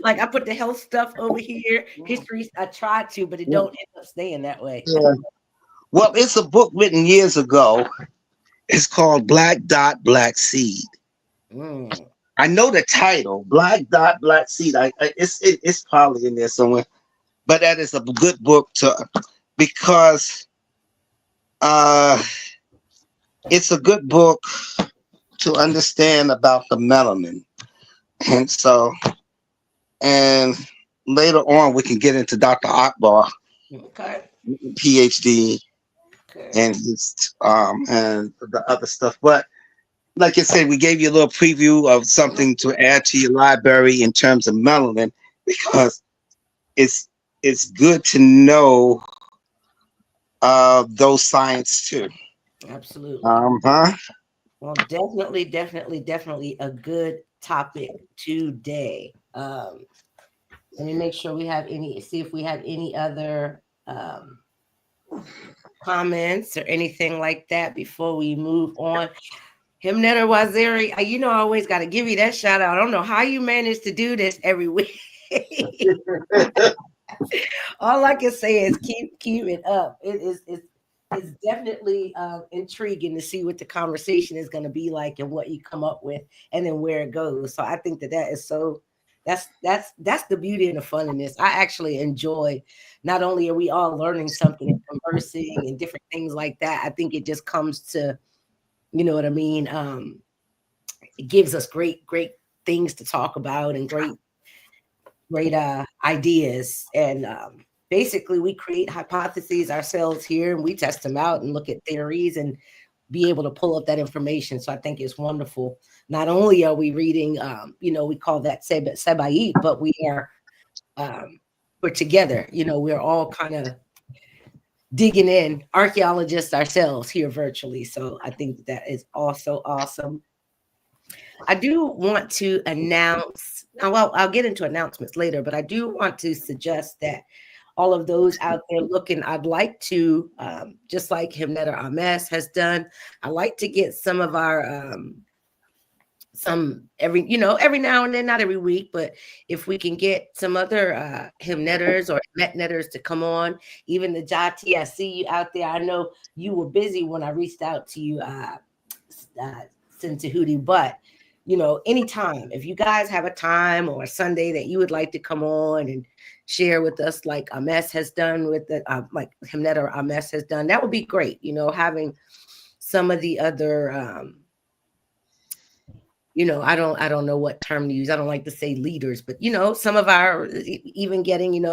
I put the health stuff over here, history. I try to, but it don't end up staying that way. Yeah. Well, it's a book written years ago. It's called Black Dot Black Seed. I know the title, Black Dot Black Seed. It's probably in there somewhere, but that is a good book because it's a good book to understand about the melanin. And later on we can get into Dr. Akbar, PhD, and his and the other stuff. But like I said, we gave you a little preview of something to add to your library in terms of melanin, because it's good to know those science too. Absolutely. Well, definitely a good topic today. Let me make sure see if we have any other comments or anything like that before we move on. Himnetta Waziri, I always got to give you that shout out. I don't know how you manage to do this every week. All I can say is keep it up. It's definitely intriguing to see what the conversation is going to be like and what you come up with and then where it goes. So I think that is so. That's the beauty and the fun in this. I actually enjoy. Not only are we all learning something and conversing and different things like that, I think it just comes to, you know what I mean. It gives us great things to talk about and great ideas. And basically we create hypotheses ourselves here and we test them out and look at theories and be able to pull up that information. So I think it's wonderful. Not only are we reading, we call that Sebayit, but um, we're together. We're all kind of digging in, archaeologists ourselves here virtually. So I think that is also awesome. I do want to announce, well, I'll get into announcements later, but I do want to suggest that all of those out there looking, I'd like to, just like Himnetter Ames has done, I like to get some of our, every now and then, not every week, but if we can get some other hymnetters or metnetters to come on, even the Jati, I see you out there. I know you were busy when I reached out to you, Sintahudi, but anytime, if you guys have a time or a Sunday that you would like to come on and share with us, like Ames has done with the, like Himnetter Ames has done, that would be great. Having some of the other, I don't know what term to use. I don't like to say leaders, but some of our, even getting,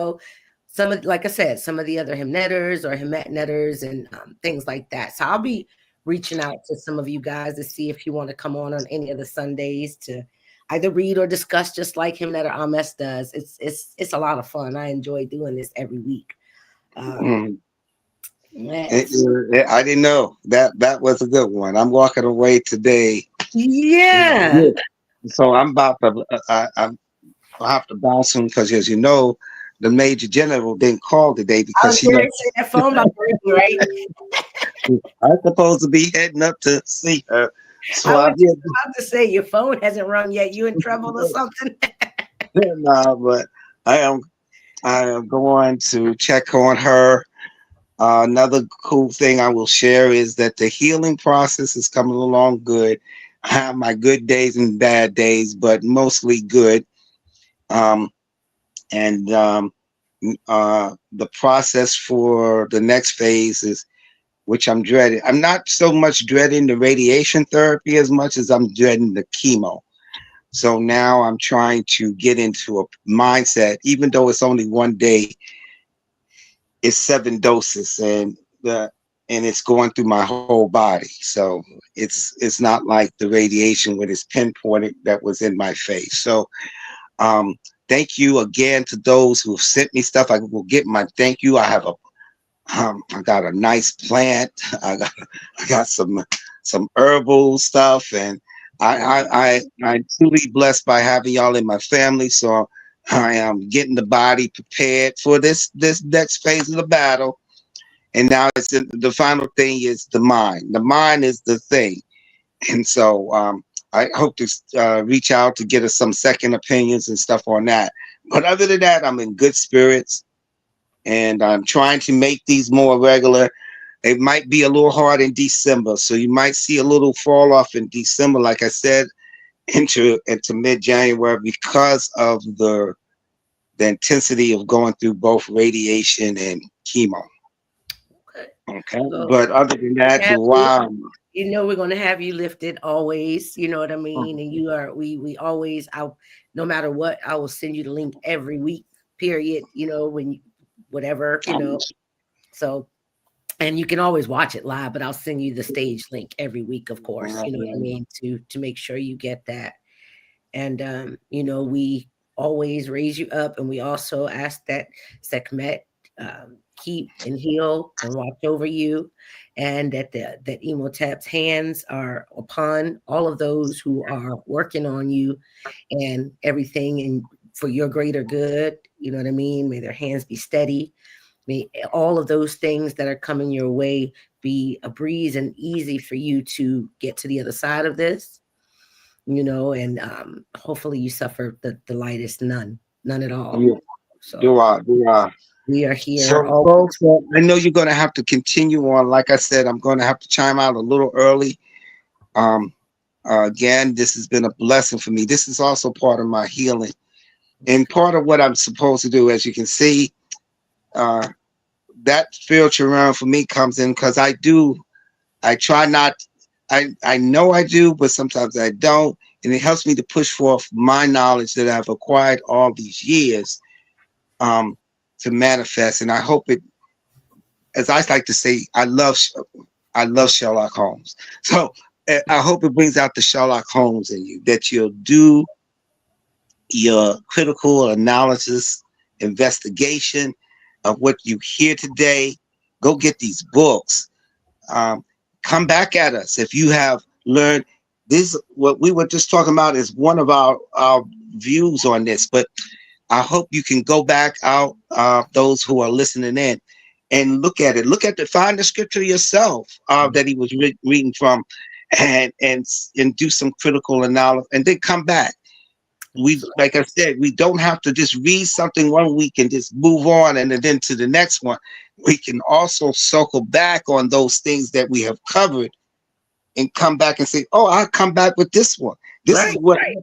some of, like I said, some of the other hymnetters or hymnetters and things like that. So I'll be reaching out to some of you guys to see if you want to come on any of the Sundays to either read or discuss, just like Himnetter Ames does. It's a lot of fun. I enjoy doing this every week. Yes. I didn't know that was a good one. I'm walking away today. Yeah. So I'm about to. I'll have to bounce him because, as you know, the Major General didn't call today I because was she. going to say that phone about to ring, right? I'm supposed to be heading up to see her. So I I'll was just about to say your phone hasn't rung yet. You in trouble or something? no, but I am going to check on her. Another cool thing I will share is that the healing process is coming along good. I have my good days and bad days, but mostly good. Um, and the process for the next phase is, which I'm dreading. I'm not so much dreading the radiation therapy as much as I'm dreading the chemo. So now I'm trying to get into a mindset, even though it's only one day, it's 7 doses, and it's going through my whole body. So it's not like the radiation when it's pinpointed that was in my face. So thank you again to those who have sent me stuff. I will get my thank you. I got a nice plant. I got some herbal stuff, and I'm truly blessed by having y'all in my family. So I am getting the body prepared for this next phase of the battle. And now the final thing is the mind. The mind is the thing, and so I hope to reach out to get us some second opinions and stuff on that. But other than that, I'm in good spirits, and I'm trying to make these more regular. It might be a little hard in December, so you might see a little fall off in December, like I said, into mid-January because of the intensity of going through both radiation and chemo. Okay, So, but other than that, have wow. we're going to have you lifted always. You know what I mean? And you are, we always, no matter what, I will send you the link every week, period. When whatever, so, and you can always watch it live, but I'll send you the stage link every week, of course, you know what I mean? To make sure you get that. And, we always raise you up, and we also ask that Sekhmet keep and heal and watch over you, and that Emotep's hands are upon all of those who are working on you and everything, and for your greater good. You know what I mean? May their hands be steady. May all of those things that are coming your way be a breeze and easy for you to get to the other side of this. And hopefully you suffer the lightest none at all. Yeah. So Do I. we are here. So, folks, I know you're going to have to continue on. Like I said, I'm going to have to chime out a little early. Again, this has been a blessing for me. This is also part of my healing and part of what I'm supposed to do. As you can see, that spiritual realm for me comes in because I try not, I know I do, but sometimes I don't. And it helps me to push forth my knowledge that I've acquired all these years to manifest. And I hope it, as I like to say, I love I love Sherlock Holmes. So I hope it brings out the Sherlock Holmes in you, that you'll do your critical analysis, investigation of what you hear today. Go get these books. Um, Come back at us if you have learned this. What we were just talking about is one of our views on this, but I hope you can go back out, those who are listening in, and look at it. Look at the find the scripture yourself that he was reading from, and do some critical analysis, and then come back. We, like I said, we don't have to just read something one week and just move on and then to the next one. We can also circle back on those things that we have covered and come back and say, "Oh, I'll come back with this one. This is Right, what." right.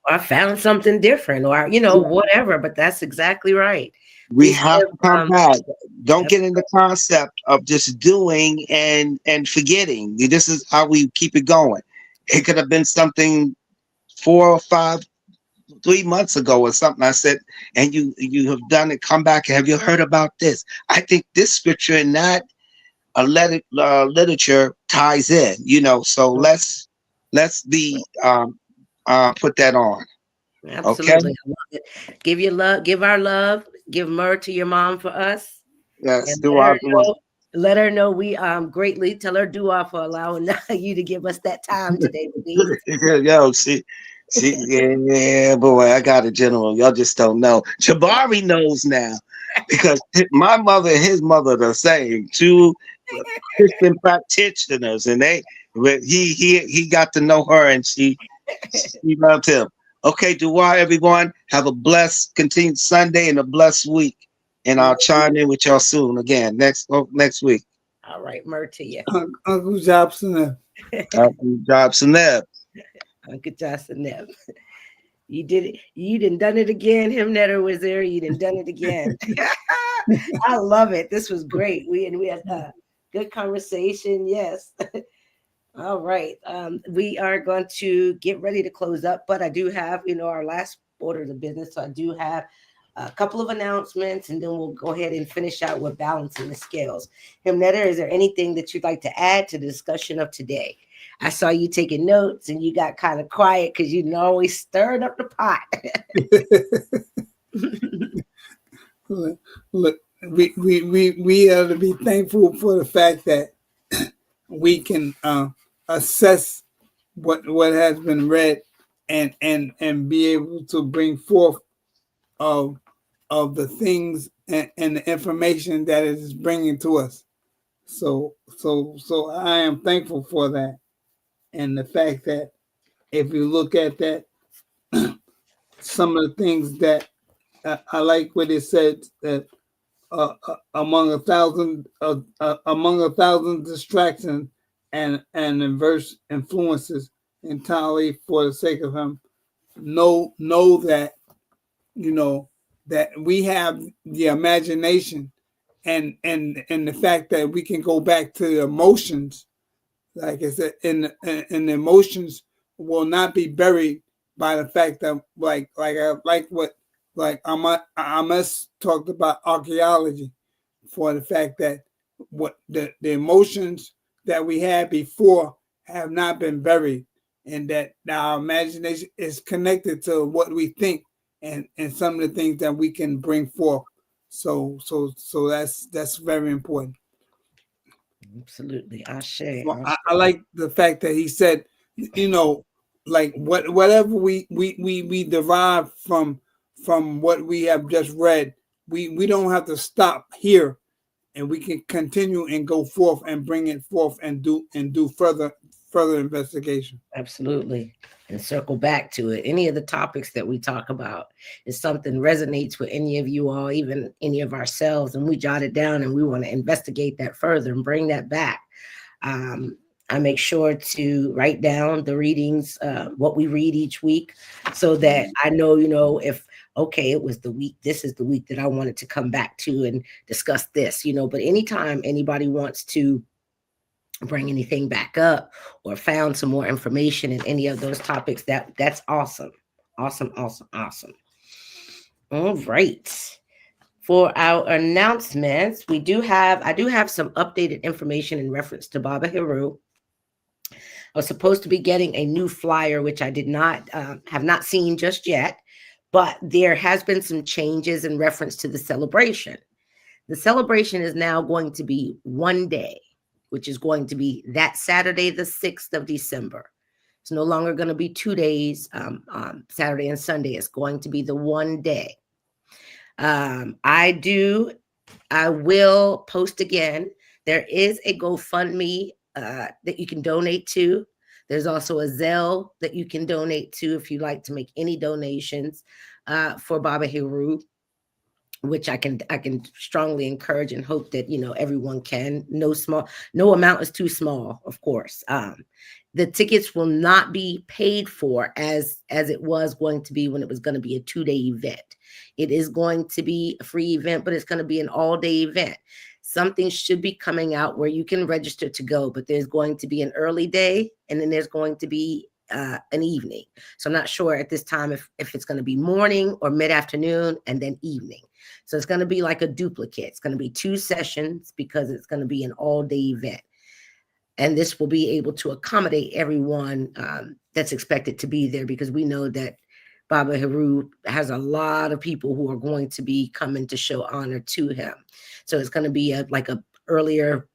I found something different, or whatever. But that's exactly right. We We have give to come back. Don't that's get in the concept of just doing and forgetting. This is how we keep it going. It could have been something 4 or 5, 3 months ago or something. I said, and you have done it. Come back. Have you heard about this? I think this scripture and that literature ties in. So let's be put that on. Okay. absolutely. I love it. Give your love, give our love, give myrrh to your mom for us, Yes. and Do our let her know we greatly tell her dua for allowing you to give us that time today, Denise. Yo, yeah, boy, I got a general. Y'all just don't know. Jabari knows now because my mother and his mother are the same, two Christian practitioners, and he got to know her, and she loved him. Okay, Dwa, everyone, have a blessed continued Sunday and a blessed week, and I'll chime in with y'all soon again next week. All right, myrrh to you. Uncle Jobson. Jobson there. Uncle Johnson. You did it. You done done it again. Him Netter was there. You done it again. I love it. This was great. We had a good conversation. Yes. All right. We are going to get ready to close up, but I do have, our last order of business. So I do have a couple of announcements, and then we'll go ahead and finish out with balancing the scales. Himnetta, is there anything that you'd like to add to the discussion of today? I saw you taking notes, and you got kind of quiet because you always stirred up the pot. Look, we ought to be thankful for the fact that we can assess what has been read and be able to bring forth of the things and the information that it is bringing to us. So I am thankful for that, and the fact that if you look at that, some of the things that I like what it said that among a thousand distractions and adverse influences entirely for the sake of him, know that that we have the imagination and the fact that we can go back to the emotions, like I said, and the emotions will not be buried by the fact that like Amos talked about archaeology, for the fact that what the emotions that we had before have not been buried, and that our imagination is connected to what we think and some of the things that we can bring forth. So that's very important. Absolutely. Well, I like the fact that he said, like whatever we derive from what we have just read, we don't have to stop here, and we can continue and go forth and bring it forth and do further investigation. Absolutely. And circle back to it. Any of the topics that we talk about is something resonates with any of you all, even any of ourselves, and we jot it down and we want to investigate that further and bring that back. I make sure to write down the readings, what we read each week, so that I know, if, okay, it was the week, this is the week that I wanted to come back to and discuss this, but anytime anybody wants to bring anything back up or found some more information in any of those topics, that's awesome. Awesome. All right. For our announcements, I do have some updated information in reference to Baba Hiru. I was supposed to be getting a new flyer, which I did not have not seen just yet, but there has been some changes in reference to the celebration. The celebration is now going to be one day, which is going to be that Saturday, the 6th of December. It's no longer going to be 2 days, Saturday and Sunday. It's going to be the one day. I will post again. There is a GoFundMe that you can donate to. There's also a Zelle that you can donate to if you'd like to make any donations for Baba Hiru, which I can strongly encourage and hope that everyone can. No amount is too small, of course. The tickets will not be paid for as it was going to be when it was going to be a 2-day event. It is going to be a free event, but it's going to be an all-day event. Something should be coming out where you can register to go, but there's going to be an early day and then there's going to be an evening. So I'm not sure at this time if it's going to be morning or mid-afternoon and then evening. So it's going to be like a duplicate. It's going to be 2 sessions because it's going to be an all-day event. And this will be able to accommodate everyone that's expected to be there, because we know that Baba Hiru has a lot of people who are going to be coming to show honor to him. So it's going to be like a earlier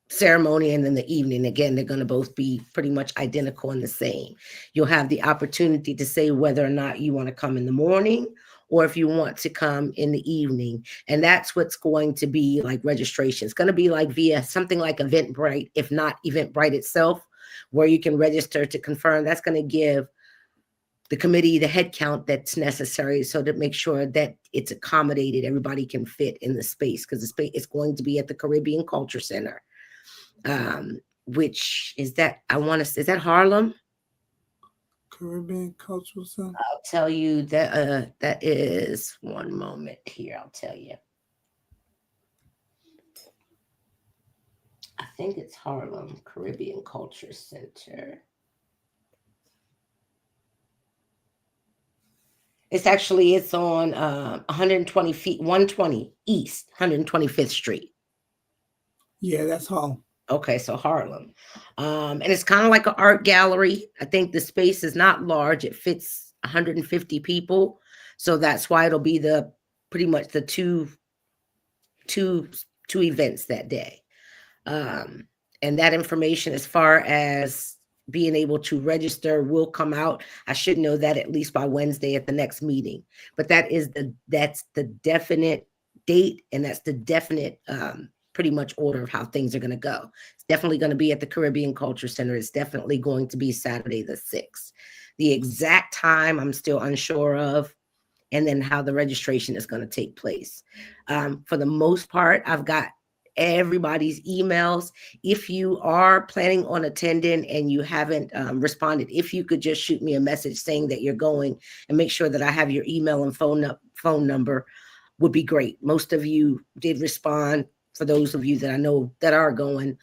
ceremony, and then the evening, again, they're going to both be pretty much identical and the same. You'll have the opportunity to say whether or not you want to come in the morning or if you want to come in the evening. And that's what's going to be like registration. It's going to be like via something like Eventbrite, if not Eventbrite itself, where you can register to confirm. That's going to give the committee the head count that's necessary so to make sure that it's accommodated, everybody can fit in the space, because the space is going to be at the Caribbean Culture Center, which is that, is that Harlem? Caribbean Cultural Center. I'll tell you that that is, one moment here, I'll tell you. I think it's Harlem Caribbean Culture Center. It's on 120 feet, 120 East, 125th Street. Yeah, that's Harlem. Okay, so Harlem. And it's kind of like an art gallery. I think the space is not large. It fits 150 people. So that's why it'll be pretty much the two events that day. And that information as far as being able to register will come out. I should know that at least by Wednesday at the next meeting. But that's the definite date, and that's the definite pretty much order of how things are going to go. It's definitely going to be at the Caribbean Culture Center. It's definitely going to be Saturday the 6th. The exact time I'm still unsure of, and then how the registration is going to take place. For the most part, I've got everybody's emails. If you are planning on attending and you haven't responded, if you could just shoot me a message saying that you're going, and make sure that I have your email and phone number, would be great. Most of you did respond. For those of you that I know that are going,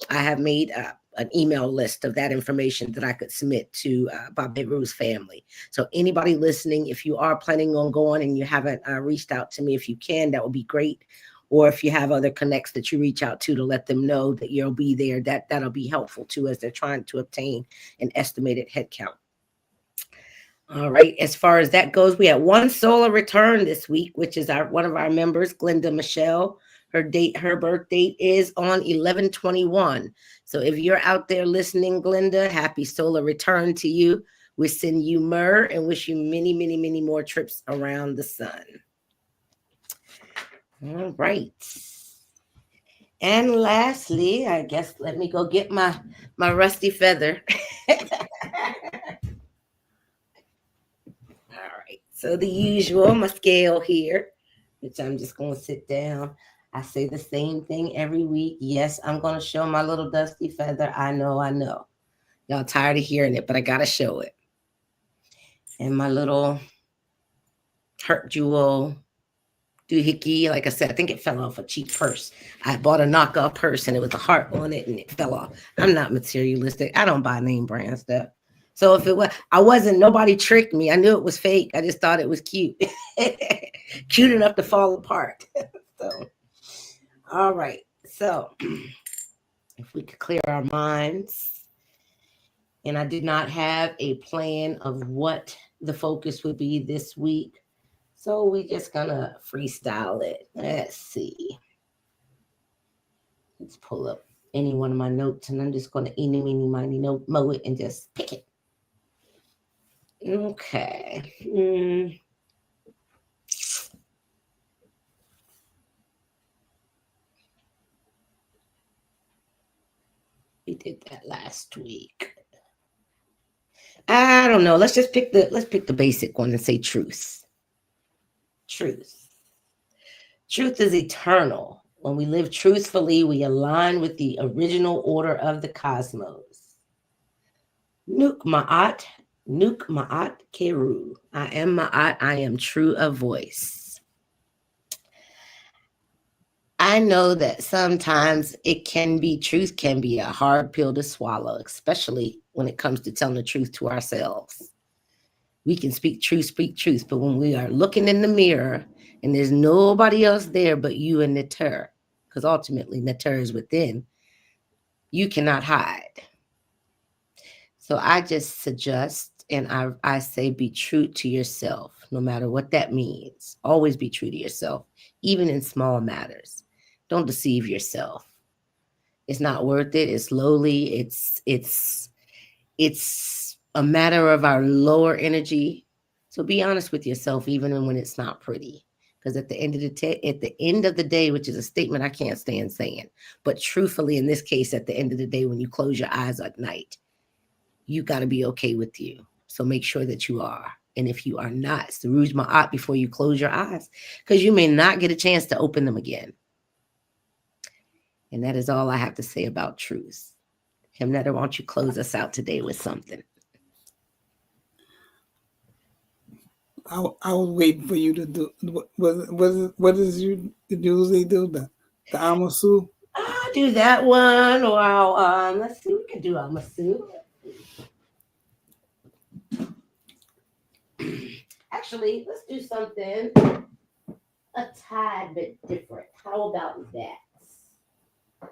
I have made an email list of that information that I could submit to Bob Hiru's family. So anybody listening, if you are planning on going and you haven't reached out to me, if you can, that would be great. Or if you have other connects that you reach out to let them know that you'll be there, that'll be helpful too, as they're trying to obtain an estimated head count. All right, as far as that goes, we had one solar return this week, which is one of our members, Glenda Michelle. Her birth date is on 11/21. So if you're out there listening, Glenda, happy solar return to you. We send you myrrh and wish you many, many, many more trips around the sun. All right. And lastly, I guess, let me go get my rusty feather. All right. So the usual, my scale here, which I'm just going to sit down. I say the same thing every week. Yes, I'm going to show my little dusty feather. I know. Y'all tired of hearing it, but I got to show it. And my little heart jewel doohickey. Like I said, I think it fell off a cheap purse. I bought a knockoff purse and it was a heart on it and it fell off. I'm not materialistic. I don't buy name brand stuff. So if it was, I wasn't, nobody tricked me. I knew it was fake. I just thought it was cute. Cute enough to fall apart. So, all right. So if we could clear our minds. And I did not have a plan of what the focus would be this week. So we just gonna freestyle it. Let's see. Let's pull up any one of my notes and I'm just gonna eeny, meeny, miny, mo it and just pick it. Okay. We did that last week. I don't know. Let's pick the basic one and say truth. Truth. Truth is eternal. When we live truthfully, we align with the original order of the cosmos. Nuk ma'at keru. I am ma'at. I am true of voice. I know that sometimes truth can be a hard pill to swallow, especially when it comes to telling the truth to ourselves. We can speak truth, but when we are looking in the mirror and there's nobody else there but you and Neter, because ultimately Neter is within, you cannot hide. So I just suggest and I say be true to yourself, no matter what that means. Always be true to yourself, even in small matters. Don't deceive yourself. It's not worth it. It's lowly. It's a matter of our lower energy. So be honest with yourself, even when it's not pretty. Because at the end of the day, which is a statement I can't stand saying, but truthfully, in this case, at the end of the day, when you close your eyes at night, you got to be okay with you. So make sure that you are. And if you are not, it's the Rouge Ma'at before you close your eyes, because you may not get a chance to open them again. And that is all I have to say about truth. Himnetta, why don't you close us out today with something? I was waiting for you to do what is you usually do the Amasu? I'll do that one, or I'll let's see, we can do Amasu. Actually, let's do something a tad bit different. How about that?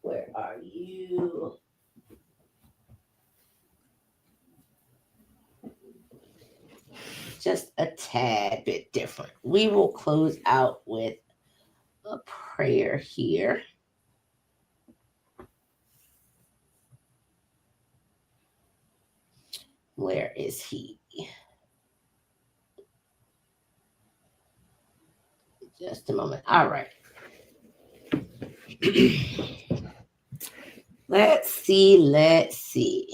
Where are you? Just a tad bit different. We will close out with a prayer here. Where is he? Just a moment. All right. Let's see.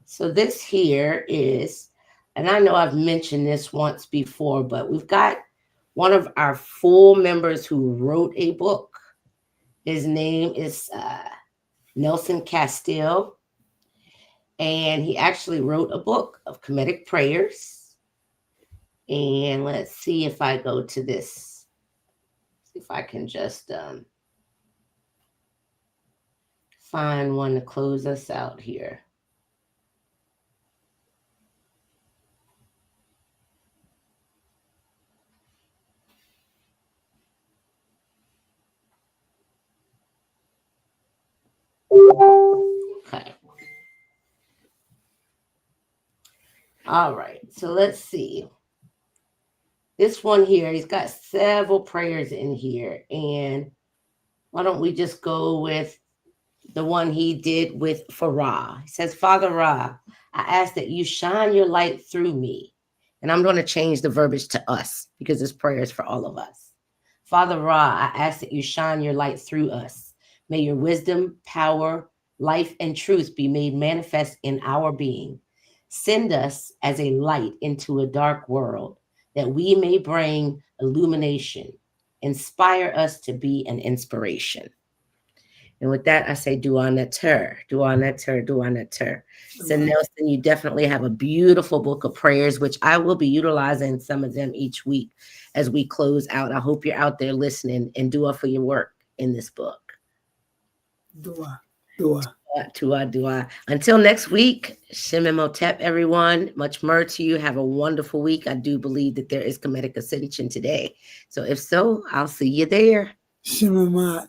So this here is, and I know I've mentioned this once before, but we've got one of our full members who wrote a book. His name is Nelson Castile, and he actually wrote a book of Kemetic prayers. And let's see if I go to this, see if I can just find one to close us out here. Okay. All right. So let's see. This one here, he's got several prayers in here. And why don't we just go with the one he did for Ra? He says, Father Ra, I ask that you shine your light through me. And I'm going to change the verbiage to us because this prayer is for all of us. Father Ra, I ask that you shine your light through us. May your wisdom, power, life, and truth be made manifest in our being. Send us as a light into a dark world that we may bring illumination. Inspire us to be an inspiration. And with that, I say, Dwa Neter, Dwa Neter, Dwa Neter. So Nelson, you definitely have a beautiful book of prayers, which I will be utilizing some of them each week as we close out. I hope you're out there listening and Dua for your work in this book. Dua. Dwa. Dua. Until next week, Shem Imhotep, everyone. Much more to you. Have a wonderful week. I do believe that there is comedic ascension today. So if so, I'll see you there. Shemamat.